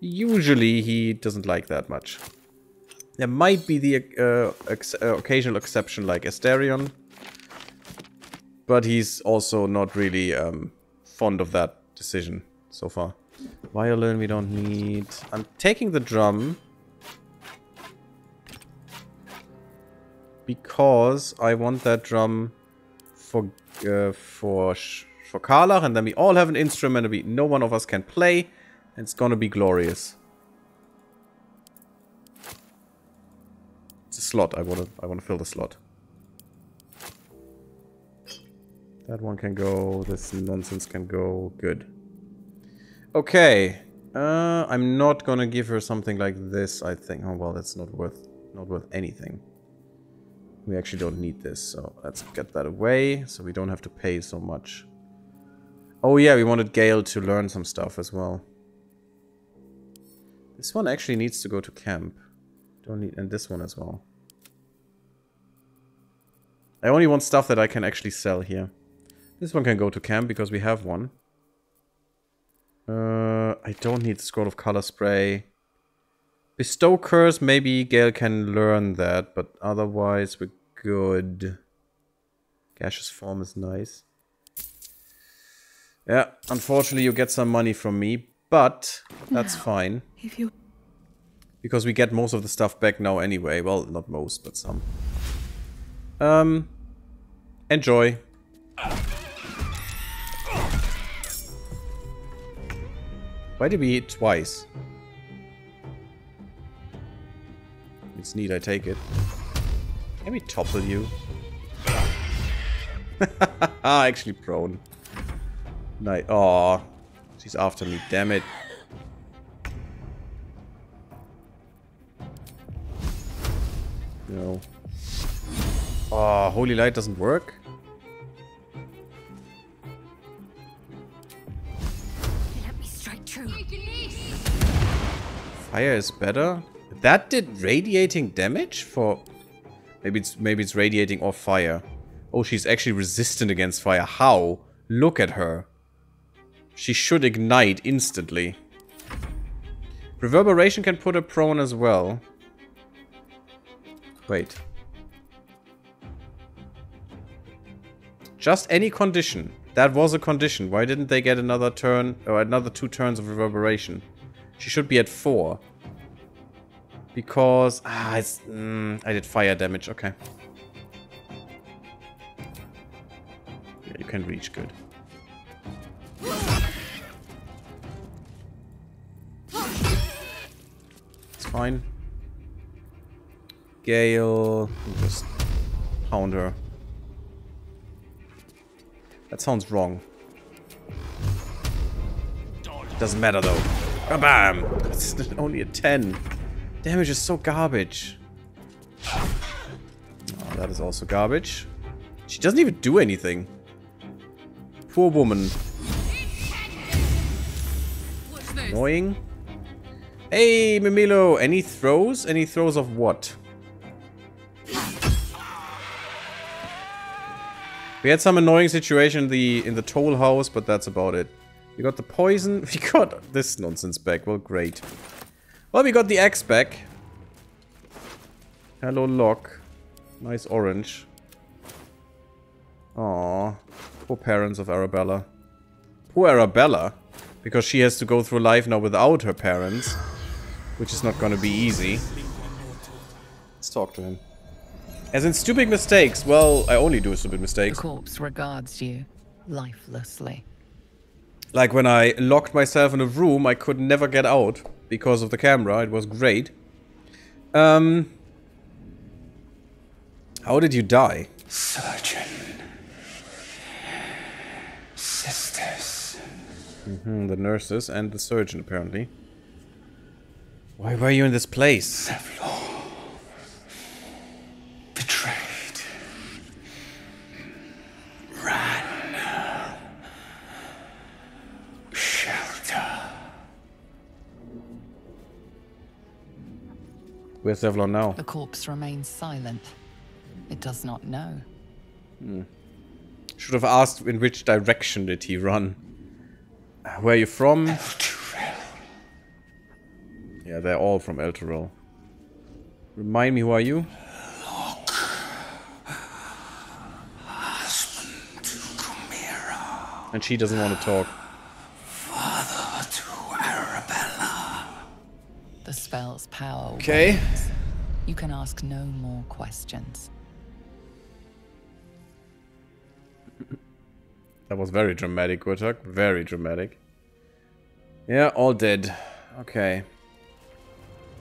Usually he doesn't like that much. There might be the occasional exception like Asterion. But he's also not really fond of that decision so far. Violin we don't need. I'm taking the drum. Because I want that drum for Karlach, and then we all have an instrument and no one of us can play. And it's gonna be glorious. It's a slot. I wanna fill the slot. That one can go. This nonsense can go. Good. Okay. I'm not gonna give her something like this, I think. Oh well, that's not worth anything. We actually don't need this, so let's get that away so we don't have to pay so much. Oh yeah, we wanted Gale to learn some stuff as well. This one actually needs to go to camp. Don't need, and this one as well. I only want stuff that I can actually sell here. This one can go to camp because we have one. I don't need the Scroll of Color Spray. Bestow Curse, maybe Gale can learn that, but otherwise we're good. Gaseous Form is nice. Yeah, unfortunately you get some money from me, but that's fine. If you... Because we get most of the stuff back now anyway. Well, not most, but some. Enjoy. Why did we hit twice? It's neat, I take it. Can we topple you? Actually prone. Nice. Aww. She's after me, damn it. No. Oh, Holy Light doesn't work? Let me strike true. Fire is better? That did radiating damage for... Maybe it's radiating or fire. Oh, she's actually resistant against fire. How? Look at her. She should ignite instantly. Reverberation can put her prone as well. Wait. Just any condition. That was a condition. Why didn't they get another turn or another 2 turns of reverberation? She should be at 4. Because... I did fire damage. Okay. Yeah, you can reach. Good. It's fine. Gale... Just pound her. That sounds wrong. Doesn't matter though. Bam! It's only a 10. Damage is so garbage. Oh, that is also garbage. She doesn't even do anything. Poor woman. Annoying. Hey, Mimilo! Any throws? Any throws of what? We had some annoying situation in the toll house, but that's about it. We got the poison. We got this nonsense back. Well, great. Well, we got the axe back. Hello, Locke. Nice orange. Aww. Poor parents of Arabella. Poor Arabella. Because she has to go through life now without her parents. Which is not gonna be easy. Let's talk to him. As in stupid mistakes. Well, I only do stupid mistakes. The corpse regards you lifelessly. Like when I locked myself in a room, I could never get out because of the camera. It was great. How did you die? Surgeon. Sisters. The nurses and the surgeon, apparently. Why were you in this place? Betrayed. Ran. Shelter. Where's Zevlon now? The corpse remains silent. It does not know. Should have asked in which direction did he run. Where are you from? Yeah, they're all from Elturel. Remind me, who are you? Husband to Chimera. And she doesn't want to talk. Father to Arabella. The spell's power Okay. wanes. You can ask no more questions. That was very dramatic, Gurtak. Very dramatic. Yeah, all dead. Okay.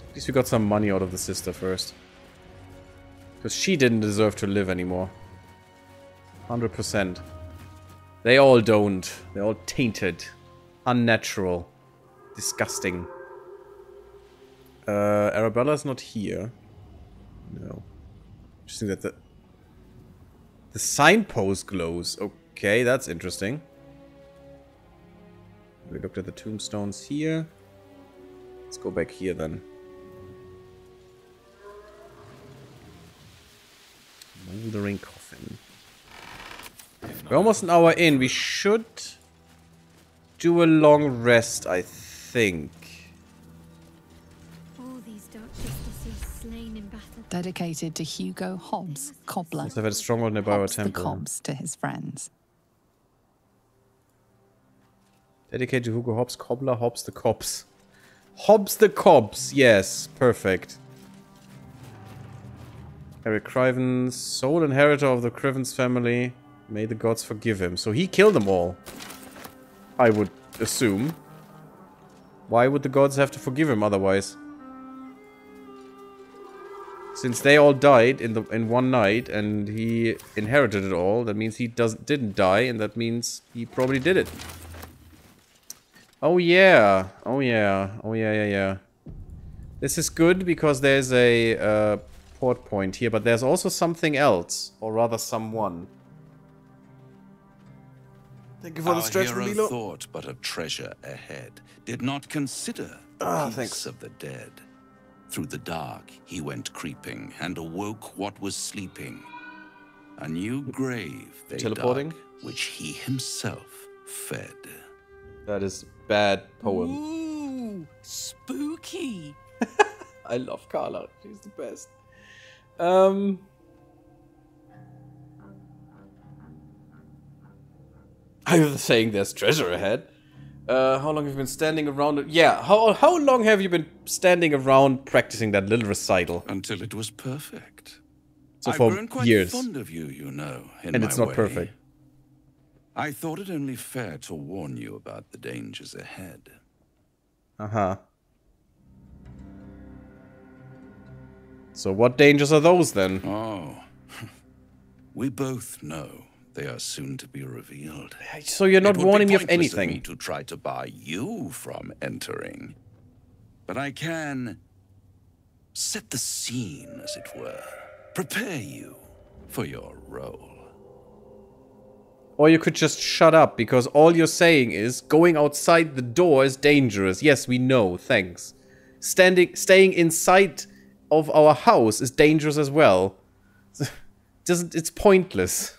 At least we got some money out of the sister first. Because she didn't deserve to live anymore. 100%. They all don't. They're all tainted. Unnatural. Disgusting. Arabella's not here. No. Interesting that the signpost glows. Okay, that's interesting. We looked at the tombstones here. Let's go back here then. Moldering coffin. We're almost an hour in. We should do a long rest, I think. All these dark justices slain in battle. Dedicated to Hugo Hobbs, cobbler. Must have had a stronghold nearby our Hobbs the temple. Cobbs to his friends. Dedicated to Hugo Hobbs, cobbler, Hobbs the Cobbs. Hobbs the Cobbs, yes, perfect. Eric Criven, sole inheritor of the Criven's family. May the gods forgive him. So he killed them all, I would assume. Why would the gods have to forgive him otherwise? Since they all died in one night and he inherited it all, that means he didn't die, and that means he probably did it. Oh yeah. Oh yeah. Oh yeah. This is good because there's a port point here, but there's also something else, or rather someone. Thank you for the stretch, Our hero Milo. thought but of treasure ahead, did not consider the peace thanks. of the dead. Through the dark he went creeping, and awoke what was sleeping. A new grave they Teleporting? dug, which he himself fed. That is bad poem. Ooh, spooky. I love Carla. She's the best. I was saying there's treasure ahead. How long have you been standing around? Yeah, how long have you been standing around practicing that little recital? Until it was perfect. So I've for grown quite years. fond of you, you know, in And my it's not way. perfect. I thought it only fair to warn you about the dangers ahead. Uh-huh. So what dangers are those then? Oh, we both know they are soon to be revealed. So you're not It would be warning me of pointless anything. me to try to bar you from entering, but I can set the scene, as it were, prepare you for your role. Or you could just shut up, because all you're saying is going outside the door is dangerous. Yes, we know, thanks. Staying inside of our house is dangerous as well. It's pointless.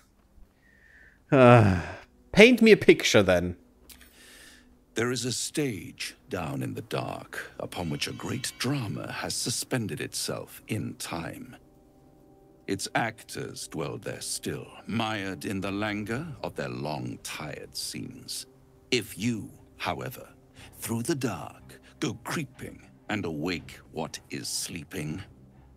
Paint me a picture then. There is a stage down in the dark upon which a great drama has suspended itself in time. Its actors dwell there still, mired in the languor of their long-tired scenes. If you, however, through the dark, go creeping and awake what is sleeping,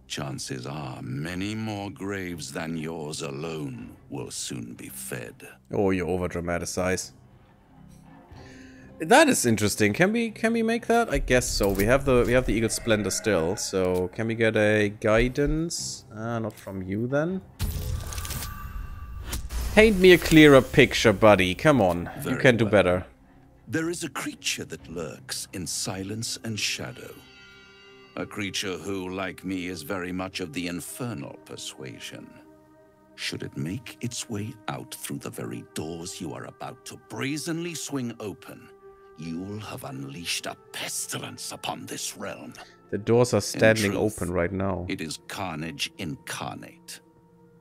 chances are many more graves than yours alone will soon be fed. Oh, you over-dramatize. That is interesting. Can we make that? I guess so. We have the Eagle Splendor still. So can we get a guidance? Not from you then. Paint me a clearer picture, buddy. Come on, you Very can do well. better. There is a creature that lurks in silence and shadow. A creature who, like me, is very much of the infernal persuasion. Should it make its way out through the very doors you are about to brazenly swing open, you'll have unleashed a pestilence upon this realm. The doors are standing truth, open right now. It is carnage incarnate.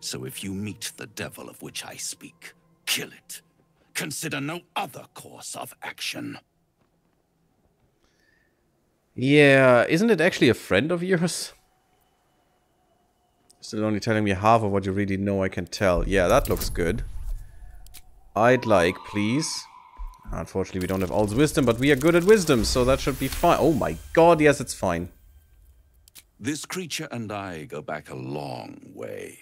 So if you meet the devil of which I speak, kill it. Consider no other course of action. Yeah, isn't it actually a friend of yours? Still only telling me half of what you really know, I can tell. Yeah, that looks good. I'd like, please. Unfortunately, we don't have Owl's Wisdom, but we are good at wisdom, so that should be fine. Oh my god, yes, it's fine. This creature and I go back a long way.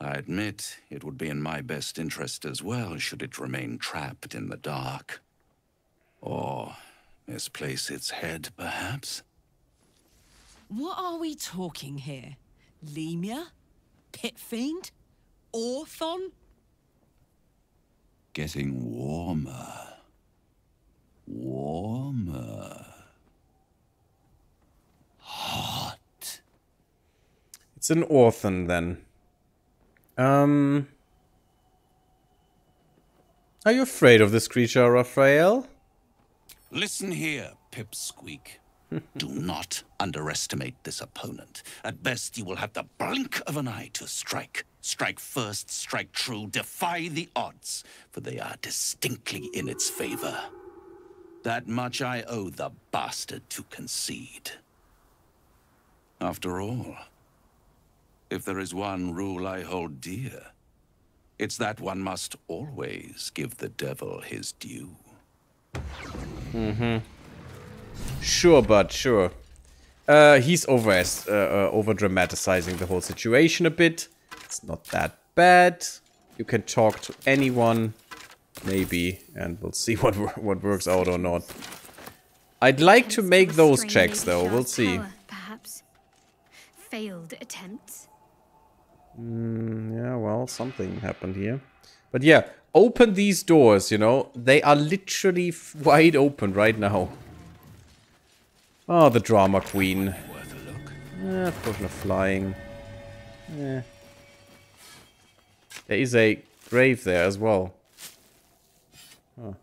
I admit it would be in my best interest as well should it remain trapped in the dark. Or misplace its head, perhaps? What are we talking here? Lemur? Pit fiend? Orthon? Getting warmer. Warmer. Hot. It's an Orphan, then. Are you afraid of this creature, Raphael? Listen here, Pipsqueak. Do not underestimate this opponent. At best, you will have the blink of an eye to strike. Strike first, strike true, defy the odds, for they are distinctly in its favor. That much I owe the bastard to concede. After all, if there is one rule I hold dear, it's that one must always give the devil his due. Sure, bud, sure. He's over-dramatizing the whole situation a bit. It's not that bad. You can talk to anyone, maybe, and we'll see what works out or not. I'd like to make those checks, though. We'll see. Perhaps failed attempts. Yeah, well, something happened here. But yeah, open these doors, you know. They are literally wide open right now. Oh, the drama queen. Worth a look. Potion of flying. There is a grave there as well. Oh.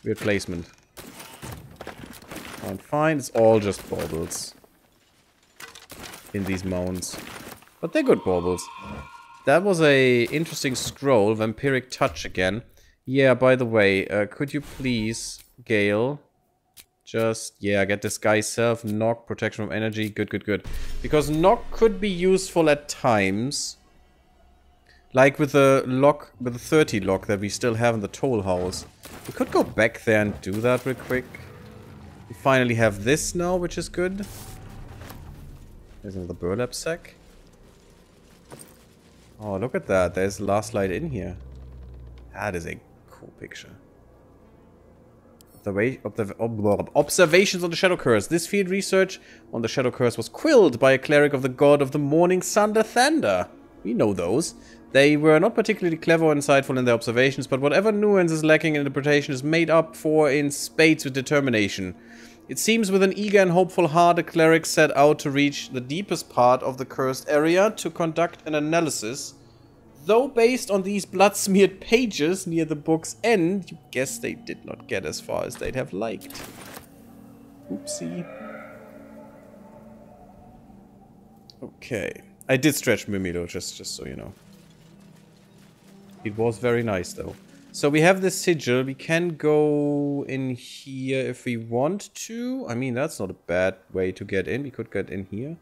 Weird placement. Fine, it's all just baubles. In these mounds. But they're good baubles. That was a interesting scroll. Vampiric touch again. Yeah, by the way, could you please, Gale... Just, yeah, get this guy's self, knock, protection from energy, good. Because knock could be useful at times. Like with the lock, with the 30 lock that we still have in the toll house. We could go back there and do that real quick. We finally have this now, which is good. There's another burlap sack. Oh, look at that, there's the last light in here. That is a cool picture. Observations on the Shadow Curse. This field research on the Shadow Curse was quilled by a cleric of the god of the morning, Sunder Thunder. We know those. They were not particularly clever or insightful in their observations, but whatever nuance is lacking in interpretation is made up for in spades with determination. It seems with an eager and hopeful heart, a cleric set out to reach the deepest part of the cursed area to conduct an analysis. Though based on these blood-smeared pages near the book's end, you guess they did not get as far as they'd have liked. Oopsie. Okay. I did stretch Mimilo, just so you know. It was very nice, though. So we have this sigil. We can go in here if we want to. I mean, that's not a bad way to get in. We could get in here.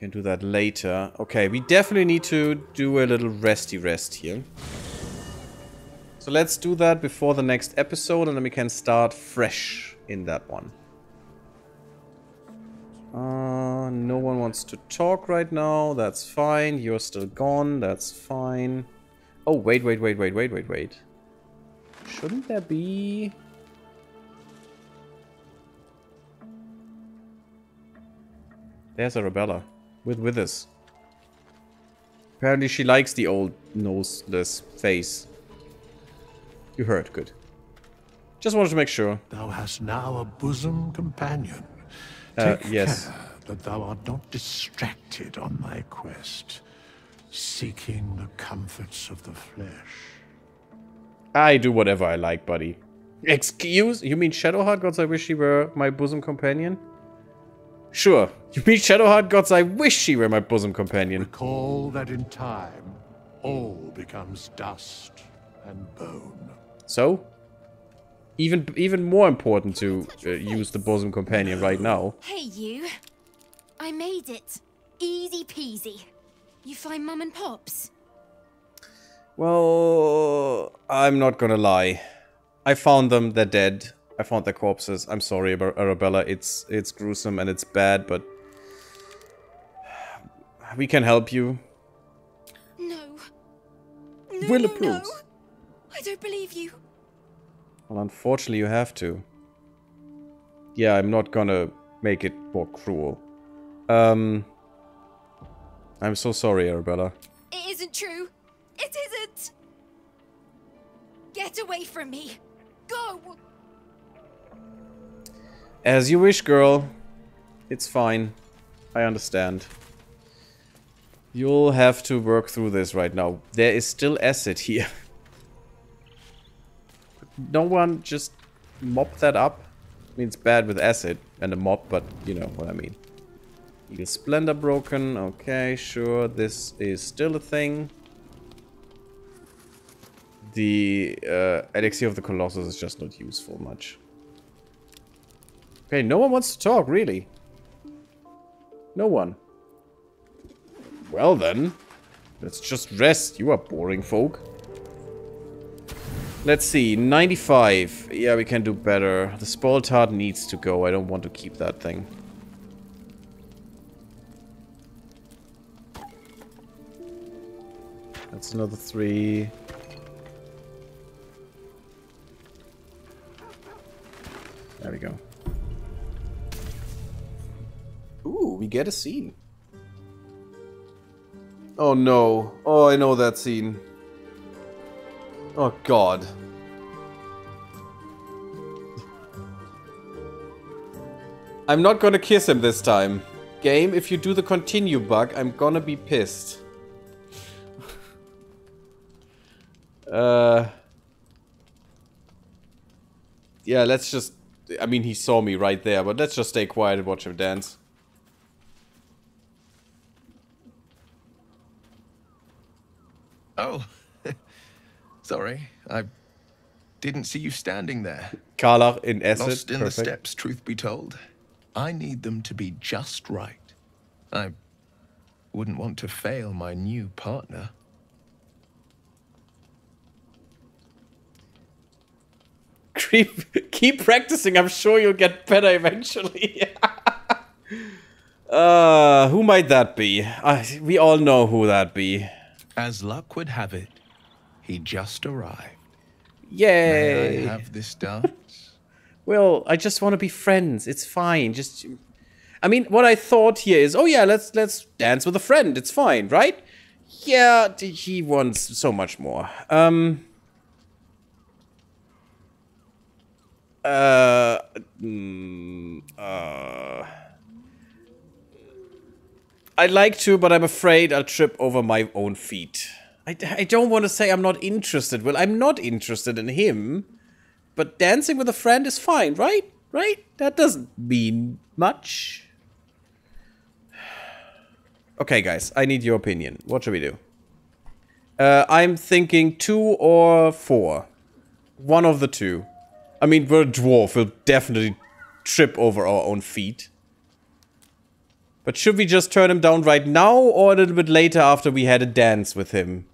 Can do that later. Okay, we definitely need to do a little resty rest here. So let's do that before the next episode, and then we can start fresh in that one. No one wants to talk right now. That's fine. You're still gone. That's fine. Oh, wait. Shouldn't there be... There's Arabella. With Withers. Apparently she likes the old noseless face. You heard, good. Just wanted to make sure. Thou hast now a bosom companion. Take yes. care that thou art not distracted on thy quest, seeking the comforts of the flesh. I do whatever I like, buddy. Excuse? You mean Shadowheart gods? I wish she were my bosom companion? Sure. You mean Shadowheart gods? I wish she were my bosom companion. Recall that in time, all becomes dust and bone. So? Even more important to use the bosom companion right now. Hey, you. I made it. Easy peasy. You find Mum and Pops? Well, I'm not gonna lie. I found them. They're dead. I found their corpses. I'm sorry about Arabella. It's gruesome and it's bad, but we can help you. No. Will approves. No. I don't believe you. Well, unfortunately, you have to. Yeah, I'm not gonna make it more cruel. I'm so sorry, Arabella. It isn't true. It isn't. Get away from me. Go. As you wish, girl. It's fine. I understand. You'll have to work through this right now. There is still acid here. Could no one just mop that up? I mean, it's bad with acid and a mob, but you know what I mean. Eagle Splendor broken. Okay, sure. This is still a thing. The Elixir of the Colossus is just not useful much. Okay, no one wants to talk, really. No one. Well then, let's just rest. You are boring folk. Let's see, 95. Yeah, we can do better. The spoiled heart needs to go. I don't want to keep that thing. That's another 3. There we go. Ooh, we get a scene. Oh no. Oh, I know that scene. Oh god. I'm not gonna kiss him this time. Game, if you do the continue bug, I'm gonna be pissed. Yeah, let's just... I mean, he saw me right there, but let's just stay quiet and watch him dance. Oh. Sorry, I didn't see you standing there. Karlach in acid. Lost in Perfect. the steps, truth be told. I need them to be just right. I wouldn't want to fail my new partner. Keep practicing, I'm sure you'll get better eventually. Who might that be? We all know who that be. As luck would have it, he just arrived. Yay! May I have this dance? Well, I just want to be friends. It's fine. Just, I mean, what I thought here is, oh yeah, let's dance with a friend. It's fine, right? Yeah, he wants so much more. I'd like to, but I'm afraid I'll trip over my own feet. I don't want to say I'm not interested. Well, I'm not interested in him. But dancing with a friend is fine, right? Right? That doesn't mean much. Okay, guys. I need your opinion. What should we do? I'm thinking 2 or 4. One of the two. I mean, we're a dwarf. We'll definitely trip over our own feet. But should we just turn him down right now or a little bit later after we had a dance with him?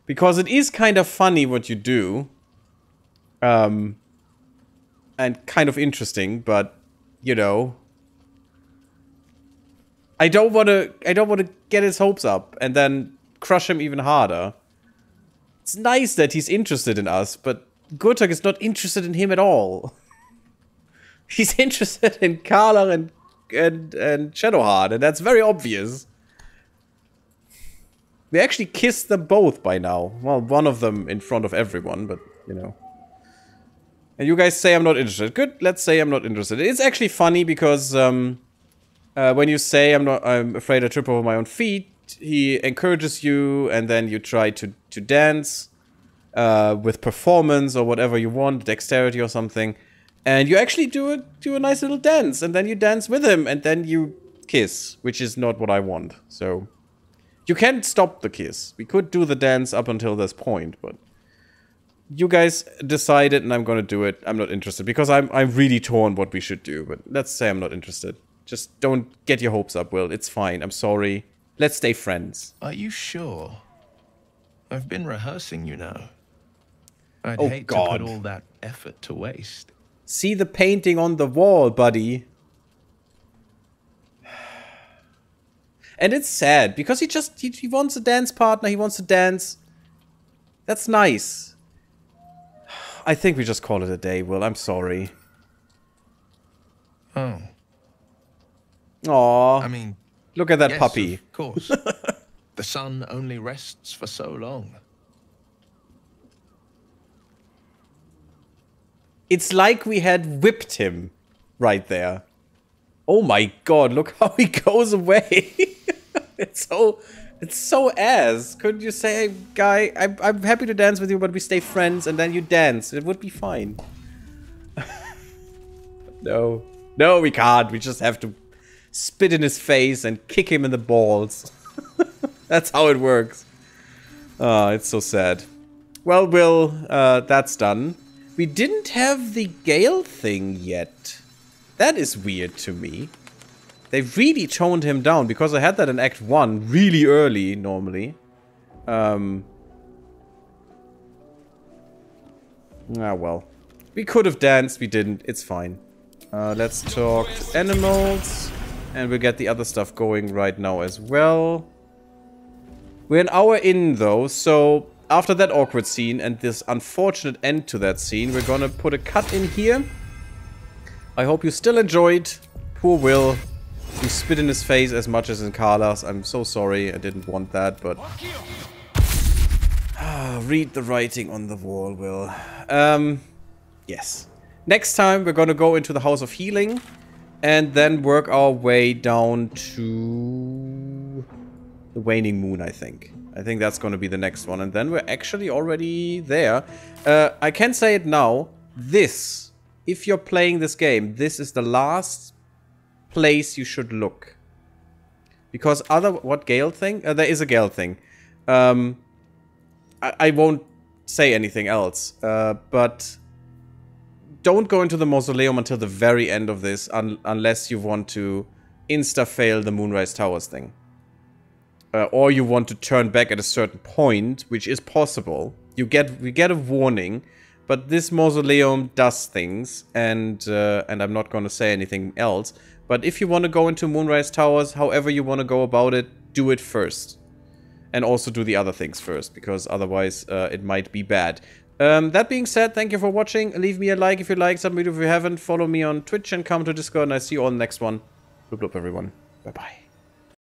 Because it is kind of funny what you do. And kind of interesting, but you know, I don't want to get his hopes up and then crush him even harder. It's nice that he's interested in us, but Gurtok is not interested in him at all. He's interested in Karlach and Shadowheart, and that's very obvious. We actually kissed them both by now. Well, one of them in front of everyone, but you know. And you guys say I'm not interested. Good, let's say I'm not interested. It's actually funny because when you say I'm afraid I trip over my own feet, he encourages you, and then you try to dance with performance or whatever you want, dexterity or something, and you actually do a nice little dance, and then you dance with him, and then you kiss, which is not what I want. So you can't stop the kiss. We could do the dance up until this point, but you guys decided, and I'm gonna do it. I'm not interested because I'm really torn what we should do. But let's say I'm not interested. Just don't get your hopes up, Will. It's fine. I'm sorry. Let's stay friends. Are you sure? I've been rehearsing, you know. I'd Oh, hate God. to put all that effort to waste. See the painting on the wall, buddy. And it's sad because he wants a dance partner. He wants to dance. That's nice. I think we just call it a day, Will. I'm sorry. Oh. Aww. I mean, look at that yes, puppy. Of course. The sun only rests for so long. It's like we had whipped him right there. Oh my god, look how he goes away. It's so ass. Couldn't you say, hey, guy, I'm happy to dance with you, but we stay friends, and then you dance. It would be fine. No. No, we can't. We just have to spit in his face and kick him in the balls. That's how it works. Oh, it's so sad. Well, Will, that's done. We didn't have the Gale thing yet. That is weird to me. They really toned him down, because I had that in Act 1 really early, normally. Ah, well. We could have danced, we didn't. It's fine. Let's talk to animals. And we'll get the other stuff going right now as well. We're an hour in, though, so after that awkward scene and this unfortunate end to that scene, we're gonna put a cut in here. I hope you still enjoyed. Poor Will. You spit in his face as much as in Carla's. I'm so sorry. I didn't want that, but... read the writing on the wall, Will. Yes. Next time, we're gonna go into the House of Healing. And then work our way down to... the Waning Moon, I think. I think that's gonna be the next one. And then we're actually already there. I can say it now. This, if you're playing this game, this is the last place you should look. Because what Gale thing? There is a Gale thing. I won't say anything else. But don't go into the mausoleum until the very end of this, unless you want to insta-fail the Moonrise Towers thing. Or you want to turn back at a certain point, which is possible. We get a warning, but this mausoleum does things, and I'm not going to say anything else. But if you want to go into Moonrise Towers, however you want to go about it, do it first. And also do the other things first, because otherwise it might be bad. That being said, thank you for watching. Leave me a like if you like, submit if you haven't. Follow me on Twitch and come to Discord, and I see you all in the next one. Bloop bloop, everyone. Bye-bye.